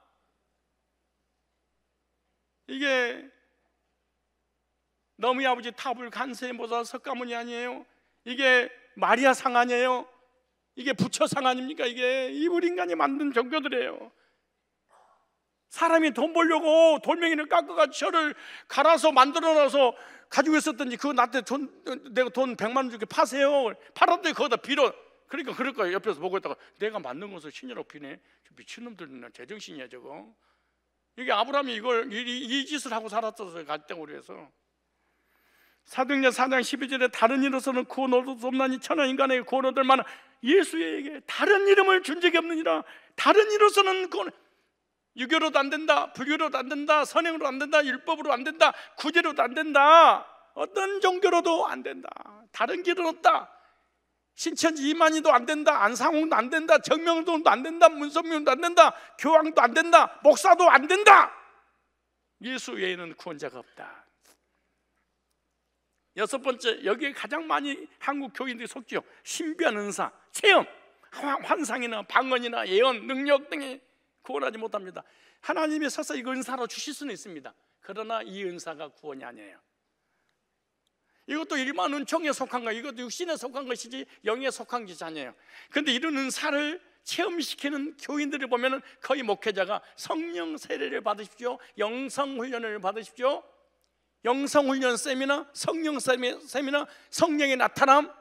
Speaker 1: 이게 너무의 아버지 탑을 간세에 모자 석가모니 아니에요? 이게 마리아 상 아니에요? 이게 부처 상 아닙니까? 이게 이불 인간이 만든 종교들이에요. 사람이 돈 벌려고 돌멩이를 깎아가지고 저를 갈아서 만들어놔서 가지고 있었던지 그거 나한테 내가 돈 100만 원 주게 파세요. 팔았더니 거기다 빌어. 그러니까 그럴 거예요. 옆에서 보고 있다가 내가 만든 것을 신이라고 비네. 미친놈들 제정신이야 저거. 이게 아브라함이 이걸 이 짓을 하고 살았어요. 갈대우리에서. 사도행전 4장 12절에 다른 이로서는 구원 얻을 수 없나니 천하 인간에게 구원 얻을 만한 예수에게 다른 이름을 준 적이 없느니라. 다른 이로서는 구원, 유교로도 안 된다, 불교로도 안 된다, 선행으로 안 된다, 율법으로 안 된다, 구제로도 안 된다, 어떤 종교로도 안 된다. 다른 길은 없다. 신천지 이만희도 안 된다, 안상홍도 안 된다, 정명동도 안 된다, 문선명도 안 된다, 교황도 안 된다, 목사도 안 된다. 예수 외에는 구원자가 없다. 여섯 번째, 여기에 가장 많이 한국 교인들이 속지요. 신비한 은사, 체험, 환상이나 방언이나 예언, 능력 등에 구원하지 못합니다. 하나님이 서서 이거 은사로 주실 수는 있습니다. 그러나 이 은사가 구원이 아니에요. 이것도 일반 은총에 속한 거예요. 이것도 육신에 속한 것이지 영에 속한 것이 아니에요. 그런데 이런 은사를 체험시키는 교인들을 보면 거의 목회자가 성령 세례를 받으십시오, 영성훈련을 받으십시오, 영성훈련 세미나, 성령 세미나, 성령의 나타남,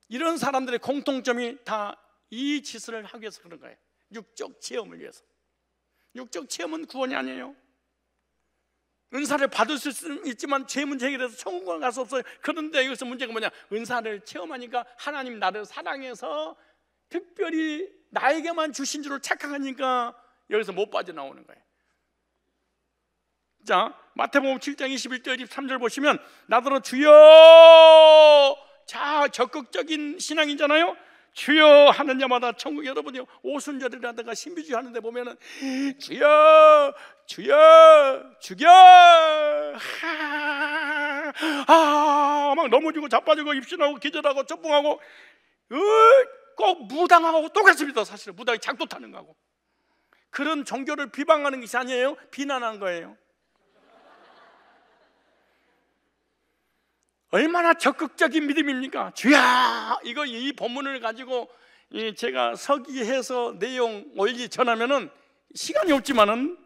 Speaker 1: 이런 사람들의 공통점이 다 이 짓을 하기 위해서 그런 거예요. 육적 체험을 위해서. 육적 체험은 구원이 아니에요. 은사를 받을 수 있지만 죄 문제 해결해서 천국을 갈 수 없어요. 그런데 여기서 문제가 뭐냐? 은사를 체험하니까 하나님 나를 사랑해서 특별히 나에게만 주신 줄을 착각하니까 여기서 못 빠져나오는 거예요. 자, 마태복음 7장 21절 23절 보시면 나더러 주여, 자, 적극적인 신앙이잖아요. 주여 하는 자마다 천국, 여러분이 오순절이라든가 신비주의 하는데 보면은 주여 주여 죽여, 막 넘어지고 자빠지고 입신하고 기절하고 쩌붕하고 꼭 무당하고 똑같습니다. 사실은 무당이 작도 타는 거하고. 그런 종교를 비방하는 것이 아니에요. 비난한 거예요. 얼마나 적극적인 믿음입니까? 주야, 이거 이 본문을 가지고 제가 서기해서 내용 올리 전하면은 시간이 없지만은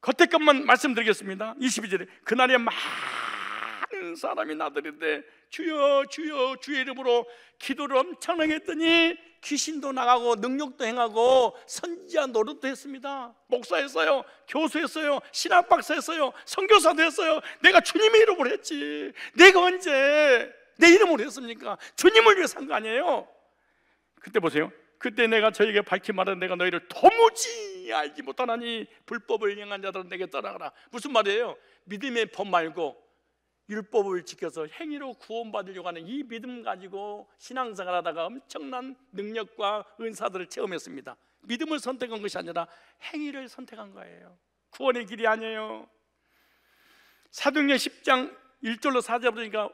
Speaker 1: 겉에 것만 말씀드리겠습니다. 22절에 그날에 많은 사람이 나들인데 주여 주여 주의 이름으로 기도를 엄청나게 했더니 귀신도 나가고 능력도 행하고 선지자 노릇도 했습니다. 목사했어요, 교수했어요, 신학박사했어요, 선교사도 했어요. 내가 주님의 이름으로 했지. 내가 언제 내 이름으로 했습니까? 주님을 위해서 한 거 아니에요. 그때 보세요. 그때 내가 저에게 밝히 말하는 내가 너희를 도무지 알지 못하나니 불법을 행한 자들은 내게 떠나가라. 무슨 말이에요? 믿음의 법 말고 율법을 지켜서 행위로 구원받으려고 하는 이 믿음 가지고 신앙생활 하다가 엄청난 능력과 은사들을 체험했습니다. 믿음을 선택한 것이 아니라 행위를 선택한 거예요. 구원의 길이 아니에요. 사도행전 10장 1절로 4절 보니까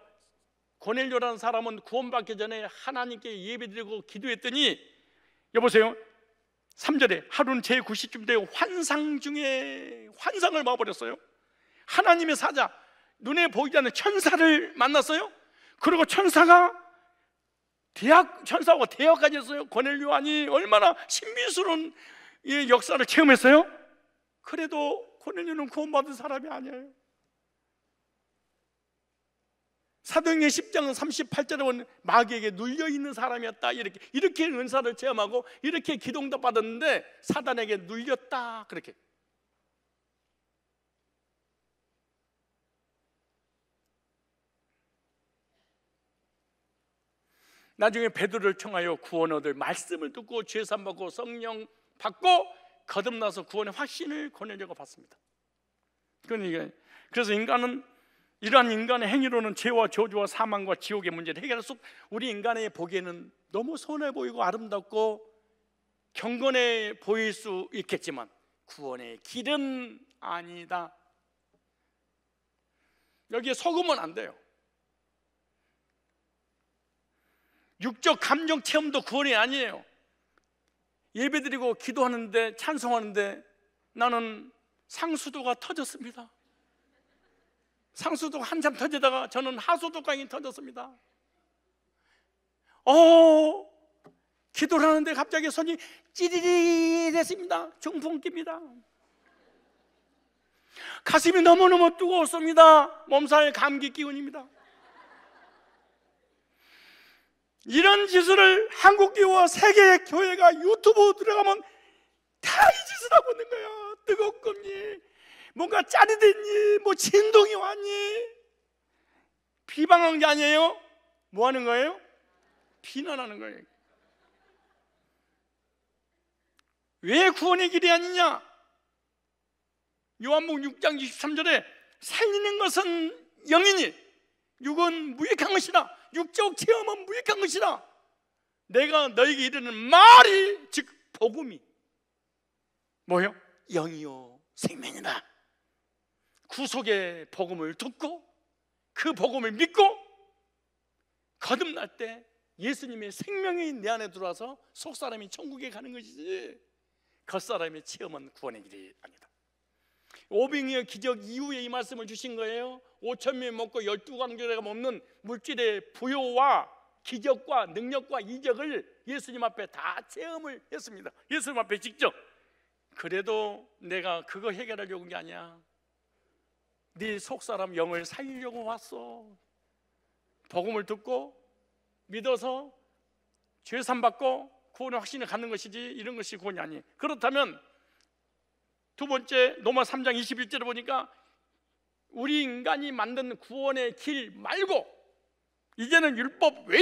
Speaker 1: 고넬료라는 사람은 구원받기 전에 하나님께 예배드리고 기도했더니 여보세요, 3절에 하루는 제9시쯤 되어 환상 중에 환상을 봐버렸어요. 하나님의 사자, 눈에 보이지 않는 천사를 만났어요. 그리고 천사하고 대화까지 했어요. 고넬료 아니 얼마나 신비스러운 역사를 체험했어요. 그래도 고넬료는 구원받은 사람이 아니에요. 사도행전 10장 38절에 보면 마귀에게 눌려있는 사람이었다, 이렇게 은사를 체험하고 이렇게 기도응답 받았는데 사단에게 눌렸다, 그렇게. 나중에 베드로를 통하여 구원 얻을 말씀을 듣고 죄산 받고 성령 받고 거듭나서 구원의 확신을 권하려고 받습니다. 그래서 인간은 이러한 인간의 행위로는 죄와 저주와 사망과 지옥의 문제를 해결할 수, 우리 인간의 보기에는 너무 선해 보이고 아름답고 경건해 보일 수 있겠지만 구원의 길은 아니다. 여기에 속으면 안 돼요. 육적 감정 체험도 구원이 아니에요. 예배드리고 기도하는데, 찬송하는데 나는 상수도가 터졌습니다. 상수도가 한참 터지다가 저는 하수도강이 터졌습니다. 기도를 하는데 갑자기 손이 찌릿했습니다. 중풍기입니다. 가슴이 너무너무 뜨거웠습니다. 몸살 감기 기운입니다. 이런 짓을 한국교회와 세계의 교회가 유튜브 들어가면 다 이 짓을 하고 있는 거야. 뜨겁겠니? 뭔가 짜릿했니? 뭐 진동이 왔니? 비방한 게 아니에요. 뭐 하는 거예요? 비난하는 거예요. 왜 구원의 길이 아니냐? 요한복음 6장 23절에 살리는 것은 영이니 육은 무익한 것이라, 육적 체험은 무익한 것이라, 내가 너에게 이르는 말이 즉 복음이 뭐요? 영이요 생명이다. 구속의 복음을 듣고 그 복음을 믿고 거듭날 때 예수님의 생명이 내 안에 들어와서 속사람이 천국에 가는 것이지 겉사람의 체험은 구원의 길이 아니다. 오병이어 기적 이후에 이 말씀을 주신 거예요. 5,000명이 먹고 12광절에가 먹는 물질의 부요와 기적과 능력과 이적을 예수님 앞에 다 체험을 했습니다. 예수님 앞에 직접. 그래도 내가 그거 해결하려고 온 게 아니야. 네 속사람 영을 살리려고 왔어. 복음을 듣고 믿어서 죄산 받고 구원의 확신을 갖는 것이지 이런 것이 구원이 아니에요. 그렇다면 두 번째 로마 3장 21절에 보니까 우리 인간이 만든 구원의 길 말고 이제는 율법 외에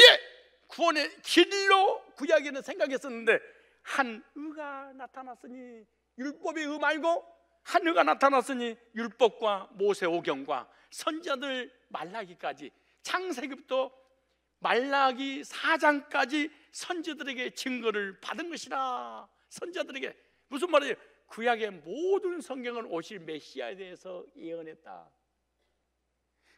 Speaker 1: 구원의 길로 구약에는 생각했었는데 한 의가 나타났으니, 율법의 의 말고 한 의가 나타났으니 율법과 모세오경과 선지자들 말라기까지, 창세기부터 말라기 4장까지 선지자들에게 증거를 받은 것이라. 선지자들에게 무슨 말이에요? 구약의 모든 성경은 오실 메시아에 대해서 예언했다.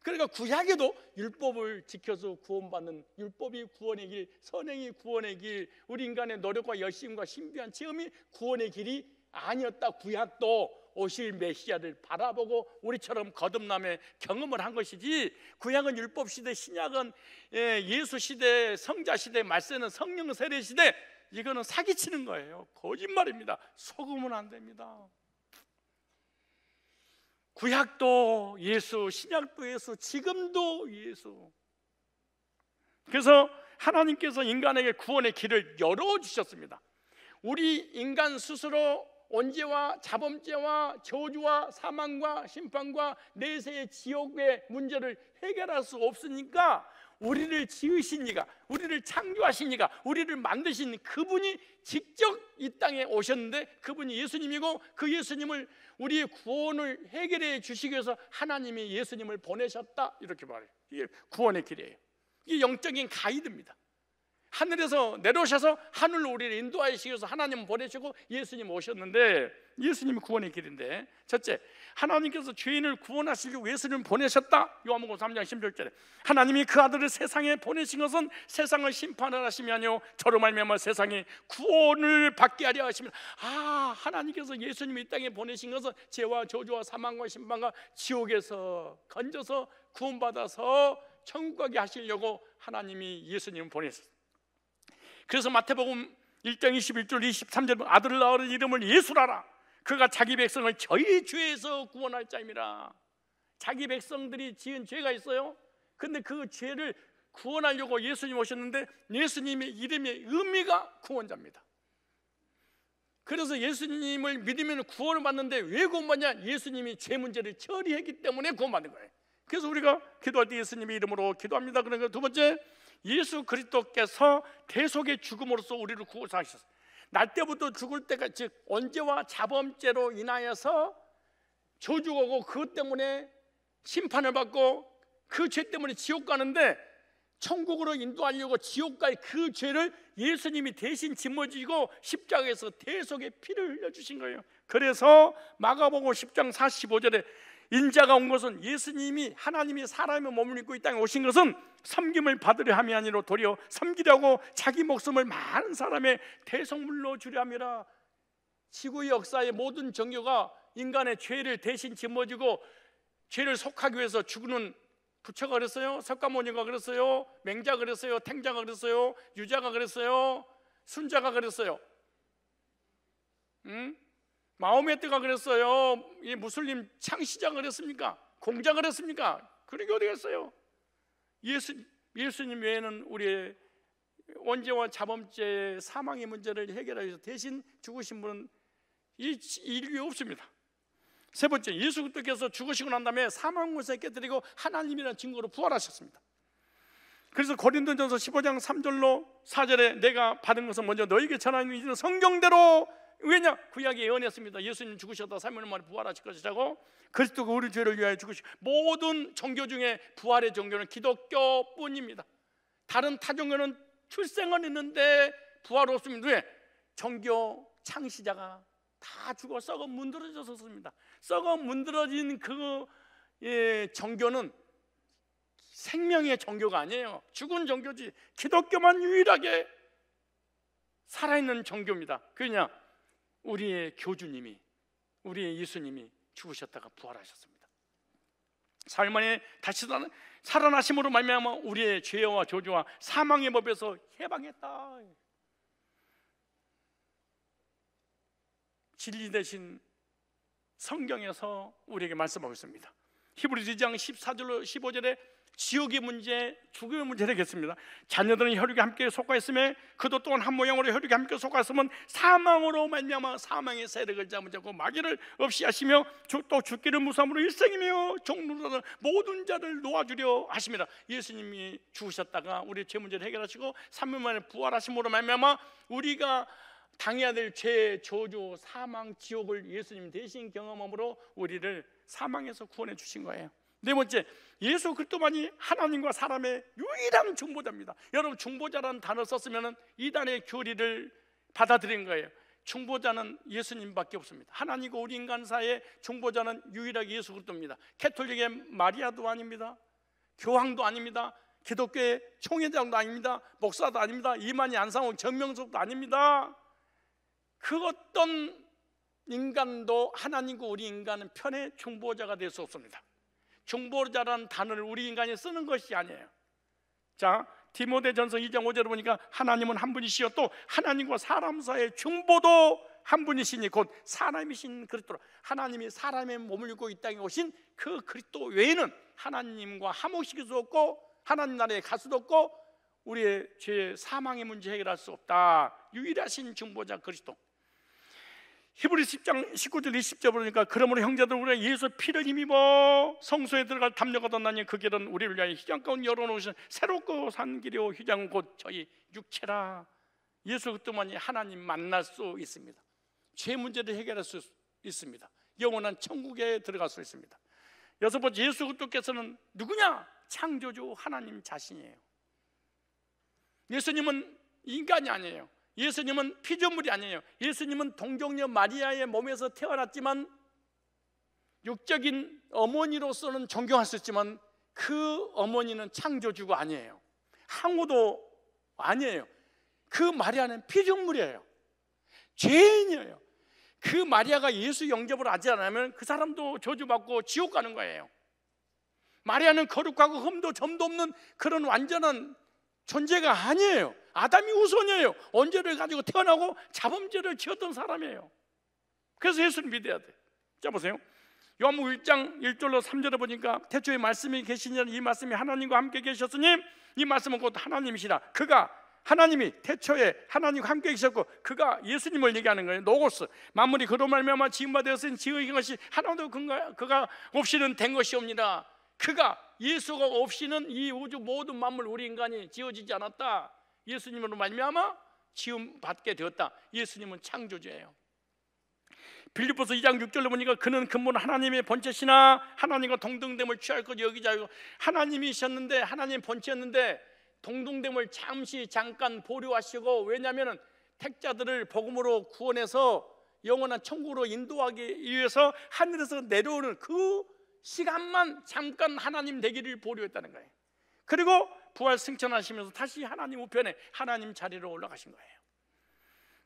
Speaker 1: 그러니까 구약에도 율법을 지켜서 구원받는, 율법이 구원의 길, 선행이 구원의 길, 우리 인간의 노력과 열심과 신비한 체험이 구원의 길이 아니었다. 구약도 오실 메시아를 바라보고 우리처럼 거듭남의 경험을 한 것이지, 구약은 율법 시대, 신약은 예수 시대, 성자 시대, 말세는 성령 세례 시대, 이거는 사기치는 거예요. 거짓말입니다. 속으면 안 됩니다. 구약도 예수, 신약도 예수, 지금도 예수. 그래서 하나님께서 인간에게 구원의 길을 열어주셨습니다. 우리 인간 스스로 언제와 자범죄와 저주와 사망과 심판과 내세의 지옥의 문제를 해결할 수 없으니까 우리를 지으신 이가, 우리를 창조하신 이가, 우리를 만드신 그분이 직접 이 땅에 오셨는데, 그분이 예수님이고 그 예수님을, 우리의 구원을 해결해 주시기 위해서 하나님이 예수님을 보내셨다, 이렇게 말해요. 이게 구원의 길이에요. 이게 영적인 가이드입니다. 하늘에서 내려오셔서 하늘로 우리를 인도하시기 위해서 하나님 보내시고 예수님 오셨는데, 예수님이 구원의 길인데, 첫째, 하나님께서 죄인을 구원하시려고 예수님을 보내셨다. 요한복음 3장 16절에 하나님이 그 아들을 세상에 보내신 것은 세상을 심판을 하심이 아니요 저로 말미암아 세상이 구원을 받게 하려 하십니다. 하나님께서 예수님을 이 땅에 보내신 것은 죄와 저주와 사망과 심판과 지옥에서 건져서 구원받아서 천국 가게 하시려고 하나님이 예수님을 보내셨어요. 그래서 마태복음 1장 21절 23절 아들을 낳으는 이름을 예수라라. 그가 자기 백성을 저희 죄에서 구원할 자임이라. 자기 백성들이 지은 죄가 있어요. 근데 그 죄를 구원하려고 예수님 오셨는데 예수님의 이름의 의미가 구원자입니다. 그래서 예수님을 믿으면 구원을 받는데 왜 구원받냐? 예수님이 죄 문제를 처리했기 때문에 구원받는 거예요. 그래서 우리가 기도할 때 예수님의 이름으로 기도합니다. 그러니까 두 번째, 예수 그리스도께서 대속의 죽음으로써 우리를 구원하셨어요. 날 때부터 죽을 때까지, 즉 언제와 자범죄로 인하여서 저주가 오고 그것 때문에 심판을 받고 그 죄 때문에 지옥 가는데 천국으로 인도하려고 지옥 갈 그 죄를 예수님이 대신 짊어지고 십자가에서 대속의 피를 흘려주신 거예요. 그래서 마가복음 10장 45절에 인자가 온 것은, 예수님이 하나님이 사람의 몸을 입고 이 땅에 오신 것은 섬김을 받으려 함이 아니로 도리어 섬기려고 자기 목숨을 많은 사람의 대속물로 주려 함이라. 지구의 역사의 모든 종교가 인간의 죄를 대신 짊어지고 죄를 속하기 위해서 죽는 부처가 그랬어요, 석가모니가 그랬어요, 맹자가 그랬어요, 탱자가 그랬어요, 유자가 그랬어요, 순자가 그랬어요, 마호메트가 그랬어요, 이 무슬림 창시자가 그랬습니까? 공자가 그랬습니까? 그러게 어디 갔어요? 예수님 외에는 우리의 원죄와 자범죄, 사망의 문제를 해결하기 위해서 대신 죽으신 분은 이 인류에 없습니다. 세 번째, 예수 그리스도께서 죽으시고 난 다음에 사망 문세에 깨뜨리고 하나님이라는 증거로 부활하셨습니다. 그래서 고린도전서 15장 3절로 4절에 내가 받은 것은 먼저 너에게 전하는 이는 성경대로, 왜냐? 구약에 예언했습니다. 예수님 죽으셨다 3일 만에 부활하실 것이라고. 그리스도가 우리 죄를 위하여 죽으시고, 모든 종교 중에 부활의 종교는 기독교뿐입니다. 다른 타 종교는 출생은 있는데 부활 없습니다. 왜? 종교 창시자가 다 죽어 썩어 문드러졌습니다. 썩어 문드러진 그 종교는 생명의 종교가 아니에요. 죽은 종교지. 기독교만 유일하게 살아있는 종교입니다. 그냥 우리의 교주님이, 우리의 예수님이 죽으셨다가 부활하셨습니다. 사흘 만에 다시 살아나심으로 말미암아 우리의 죄와 저주와 사망의 법에서 해방했다. 진리 대신 성경에서 우리에게 말씀하고 있습니다. 히브리서 2장 14절로 15절에 지옥의 문제, 죽음의 문제를 얘기했습니다. 자녀들은 혈육에 함께 속하였으며 그도 또한 한 모양으로 혈육에 함께 속하였으면 사망으로 말미암아 사망의 세력을 잡고 마귀를 없이 하시며 또 죽기를 무삼으로 일생이며 종로라는 모든 자를 놓아주려 하십니다. 예수님이 죽으셨다가 우리의 죄 문제를 해결하시고 3일 만에 부활하심으로 말미암아 우리가 당해야 될 죄, 저주, 사망, 지옥을 예수님 대신 경험함으로 우리를 사망에서 구원해 주신 거예요. 네 번째, 예수 그리스도만이 하나님과 사람의 유일한 중보자입니다. 여러분, 중보자라는 단어 썼으면 이단의 교리를 받아들인 거예요. 중보자는 예수님밖에 없습니다. 하나님과 우리 인간 사이의 중보자는 유일하게 예수 그리스도입니다. 캐톨릭의 마리아도 아닙니다. 교황도 아닙니다. 기독교의 총회장도 아닙니다. 목사도 아닙니다. 이만희, 안상욱, 정명석도 아닙니다. 그 어떤 인간도 하나님과 우리 인간은 편의 중보자가 될 수 없습니다. 중보자라는 단어를 우리 인간이 쓰는 것이 아니에요. 자, 디모데전서 2장 5절을 보니까 하나님은 한 분이시요 또 하나님과 사람 사이의 중보도 한 분이시니 곧 사람이신 그리스도. 하나님이 사람의 몸을 입고 이 땅에 오신 그 그리스도 외에는 하나님과 화목시킬 수 없고 하나님 나라에 갈 수도 없고 우리의 죄, 사망의 문제 해결할 수 없다. 유일하신 중보자 그리스도. 히브리서 10장 19절 20절 보니까 그러므로 형제들 우리가 예수 피를 힘입어 성소에 들어갈 담력을 얻었나니 그 길은 우리를 위하여 휘장 가운데 열어놓으신 새롭고 산 길이요 휘장은 곧 저희 육체라. 예수 그리스도만이 하나님 만날 수 있습니다. 죄 문제를 해결할 수 있습니다. 영원한 천국에 들어갈 수 있습니다. 여섯 번째, 예수 그리스도께서는 누구냐? 창조주 하나님 자신이에요. 예수님은 인간이 아니에요. 예수님은 피조물이 아니에요. 예수님은 동정녀 마리아의 몸에서 태어났지만 육적인 어머니로서는 존경할 수 있지만 그 어머니는 창조주가 아니에요. 항우도 아니에요. 그 마리아는 피조물이에요. 죄인이에요. 그 마리아가 예수 영접을 하지 않으면 그 사람도 저주받고 지옥 가는 거예요. 마리아는 거룩하고 흠도 점도 없는 그런 완전한 존재가 아니에요. 아담이 우선이에요. 언제를 가지고 태어나고 자범죄를 지었던 사람이에요. 그래서 예수를 믿어야 돼. 자 보세요. 요한복음 1장 1절로 3절에 보니까 태초에 말씀이 계시니 이 말씀이 하나님과 함께 계셨으니 이 말씀은 곧 하나님이시라. 그가 하나님이 태초에 하나님과 함께 계셨고 그가 예수님을 얘기하는 거예요. 노고스. 만물이 그로 말미암아 지은 바 되었으니 지은 것이 하나도 그가 없이는 된 것이옵니다. 그가 예수가 없이는 이 우주 모든 만물 우리 인간이 지어지지 않았다. 예수님으로 말미암아 지음 받게 되었다. 예수님은 창조주예요. 빌립보서 2장 6절로 보니까 그는 근본 하나님의 본체시나 하나님과 동등됨을 취할 것 여기지 않고, 하나님이셨는데 하나님 본체였는데 동등됨을 잠깐 보류하시고, 왜냐하면 택자들을 복음으로 구원해서 영원한 천국으로 인도하기 위해서 하늘에서 내려오는 그 시간만 잠깐 하나님 되기를 보류했다는 거예요. 그리고 부활 승천하시면서 다시 하나님 우편에 하나님 자리로 올라가신 거예요.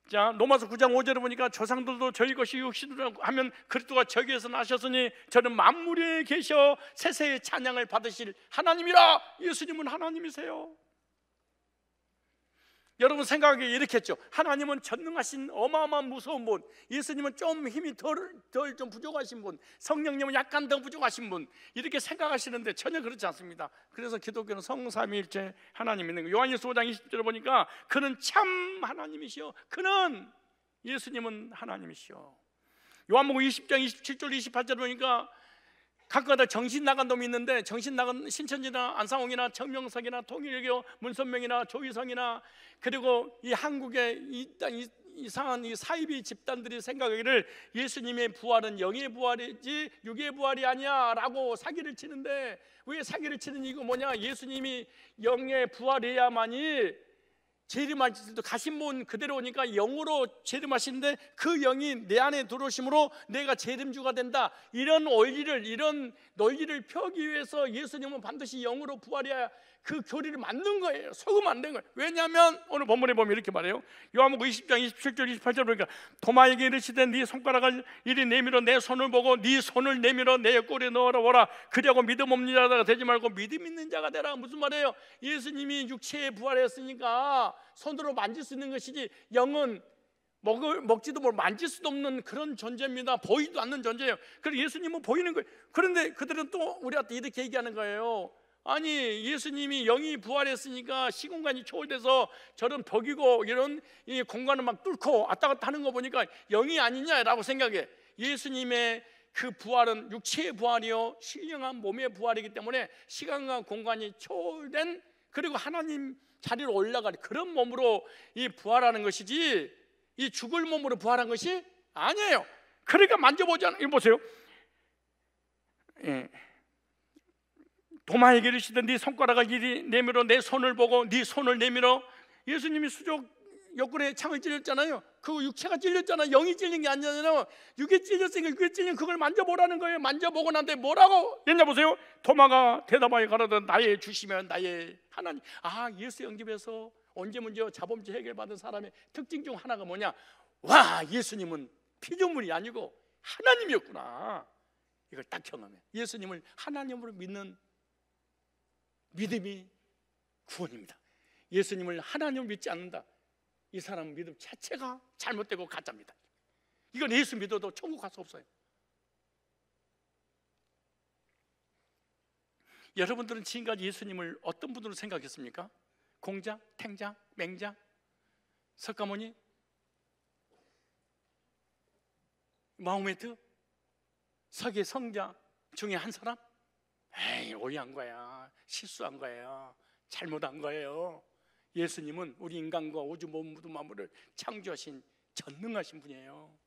Speaker 1: 자, 로마서 9장 5절에 보니까 조상들도 저희 것이 육신으로 하면 그리스도가 저기에서 나셨으니 저는 만물에 계셔 세세의 찬양을 받으실 하나님이라. 예수님은 하나님이세요. 여러분 생각하기에 이렇게 했죠. 하나님은 전능하신 어마어마한 무서운 분, 예수님은 좀 힘이 덜 좀 부족하신 분, 성령님은 약간 더 부족하신 분, 이렇게 생각하시는데 전혀 그렇지 않습니다. 그래서 기독교는 성삼위일체 하나님 있는 거예요. 요한일서 5장 20절에 보니까 그는 참 하나님이시오. 그는 예수님은 하나님이시오. 요한복음 20장 27절 28절 보니까 각각다 정신 나간 놈이 있는데, 정신 나간 신천지나 안상홍이나 정명석이나 통일교 문선명이나 조희성이나 그리고 이 한국의 이상한 이 사이비 집단들이 생각하기를 예수님의 부활은 영의 부활이지 육의 부활이 아니야 라고 사기를 치는데, 왜 사기를 치는 이유가 뭐냐? 예수님이 영의 부활해야만이 재림하실 때 가신 분 그대로 오니까 영으로 재림하시는데 그 영이 내 안에 들어오심으로 내가 재림주가 된다. 이런 원리를, 이런 논리를 펴기 위해서 예수님은 반드시 영으로 부활해야 그 교리를 만든 거예요. 속으면 안 된 거예요. 왜냐하면 오늘 본문에 보면 이렇게 말해요. 요한복음 20장 27절 28절 보니까 도마에게 이르시되 네 손가락을 이리 내밀어 내 손을 보고 네 손을 내밀어 내 꼬리에 넣어라 보라. 그리하고 믿음 없는 자가 되지 말고 믿음 있는 자가 되라. 무슨 말이에요? 예수님이 육체에 부활했으니까 손으로 만질 수 있는 것이지 영은 먹지도 뭘 만질 수도 없는 그런 존재입니다. 보이지도 않는 존재예요. 그리고 예수님은 보이는 거예요. 그런데 그들은 또 우리한테 이렇게 얘기하는 거예요. 아니, 예수님이 영이 부활했으니까 시공간이 초월돼서 저런 벽이고 이런 이 공간을 막 뚫고 왔다 갔다 하는 거 보니까 영이 아니냐라고 생각해. 예수님의 그 부활은 육체의 부활이요 신령한 몸의 부활이기 때문에 시간과 공간이 초월된, 그리고 하나님 자리로 올라갈 그런 몸으로 이 부활하는 것이지 이 죽을 몸으로 부활한 것이 아니에요. 그러니까 만져보지 않아요. 이거 보세요. 도마에게 이르시되 네 손가락을 이리 내밀어 내 손을 보고 네 손을 내밀어. 예수님이 수족 옆구리에 창을 찔렸잖아요. 그 육체가 찔렸잖아요. 영이 찔린 게 아니잖아요. 육이 찔렸으니까 육이 찔린 그걸 만져보라는 거예요. 만져보고 난데 뭐라고 했냐 보세요. 도마가 대답하여 가로되 나의 주시면 나의 하나님. 아, 예수 영접해서 언제 문제요 자범죄 해결받은 사람의 특징 중 하나가 뭐냐? 와, 예수님은 피조물이 아니고 하나님이었구나. 이걸 딱 경험해. 예수님을 하나님으로 믿는 믿음이 구원입니다. 예수님을 하나님을 믿지 않는다, 이 사람 믿음 자체가 잘못되고 가짜입니다. 이건 예수 믿어도 천국 갈 수 없어요. 여러분들은 지금까지 예수님을 어떤 분으로 생각했습니까? 공자, 탱자, 맹자, 석가모니, 마호메트, 서기 성자 중에 한 사람? 에이, 오해한 거야. 실수한 거예요. 잘못한 거예요. 예수님은 우리 인간과 우주 모든 만물을 창조하신 전능하신 분이에요.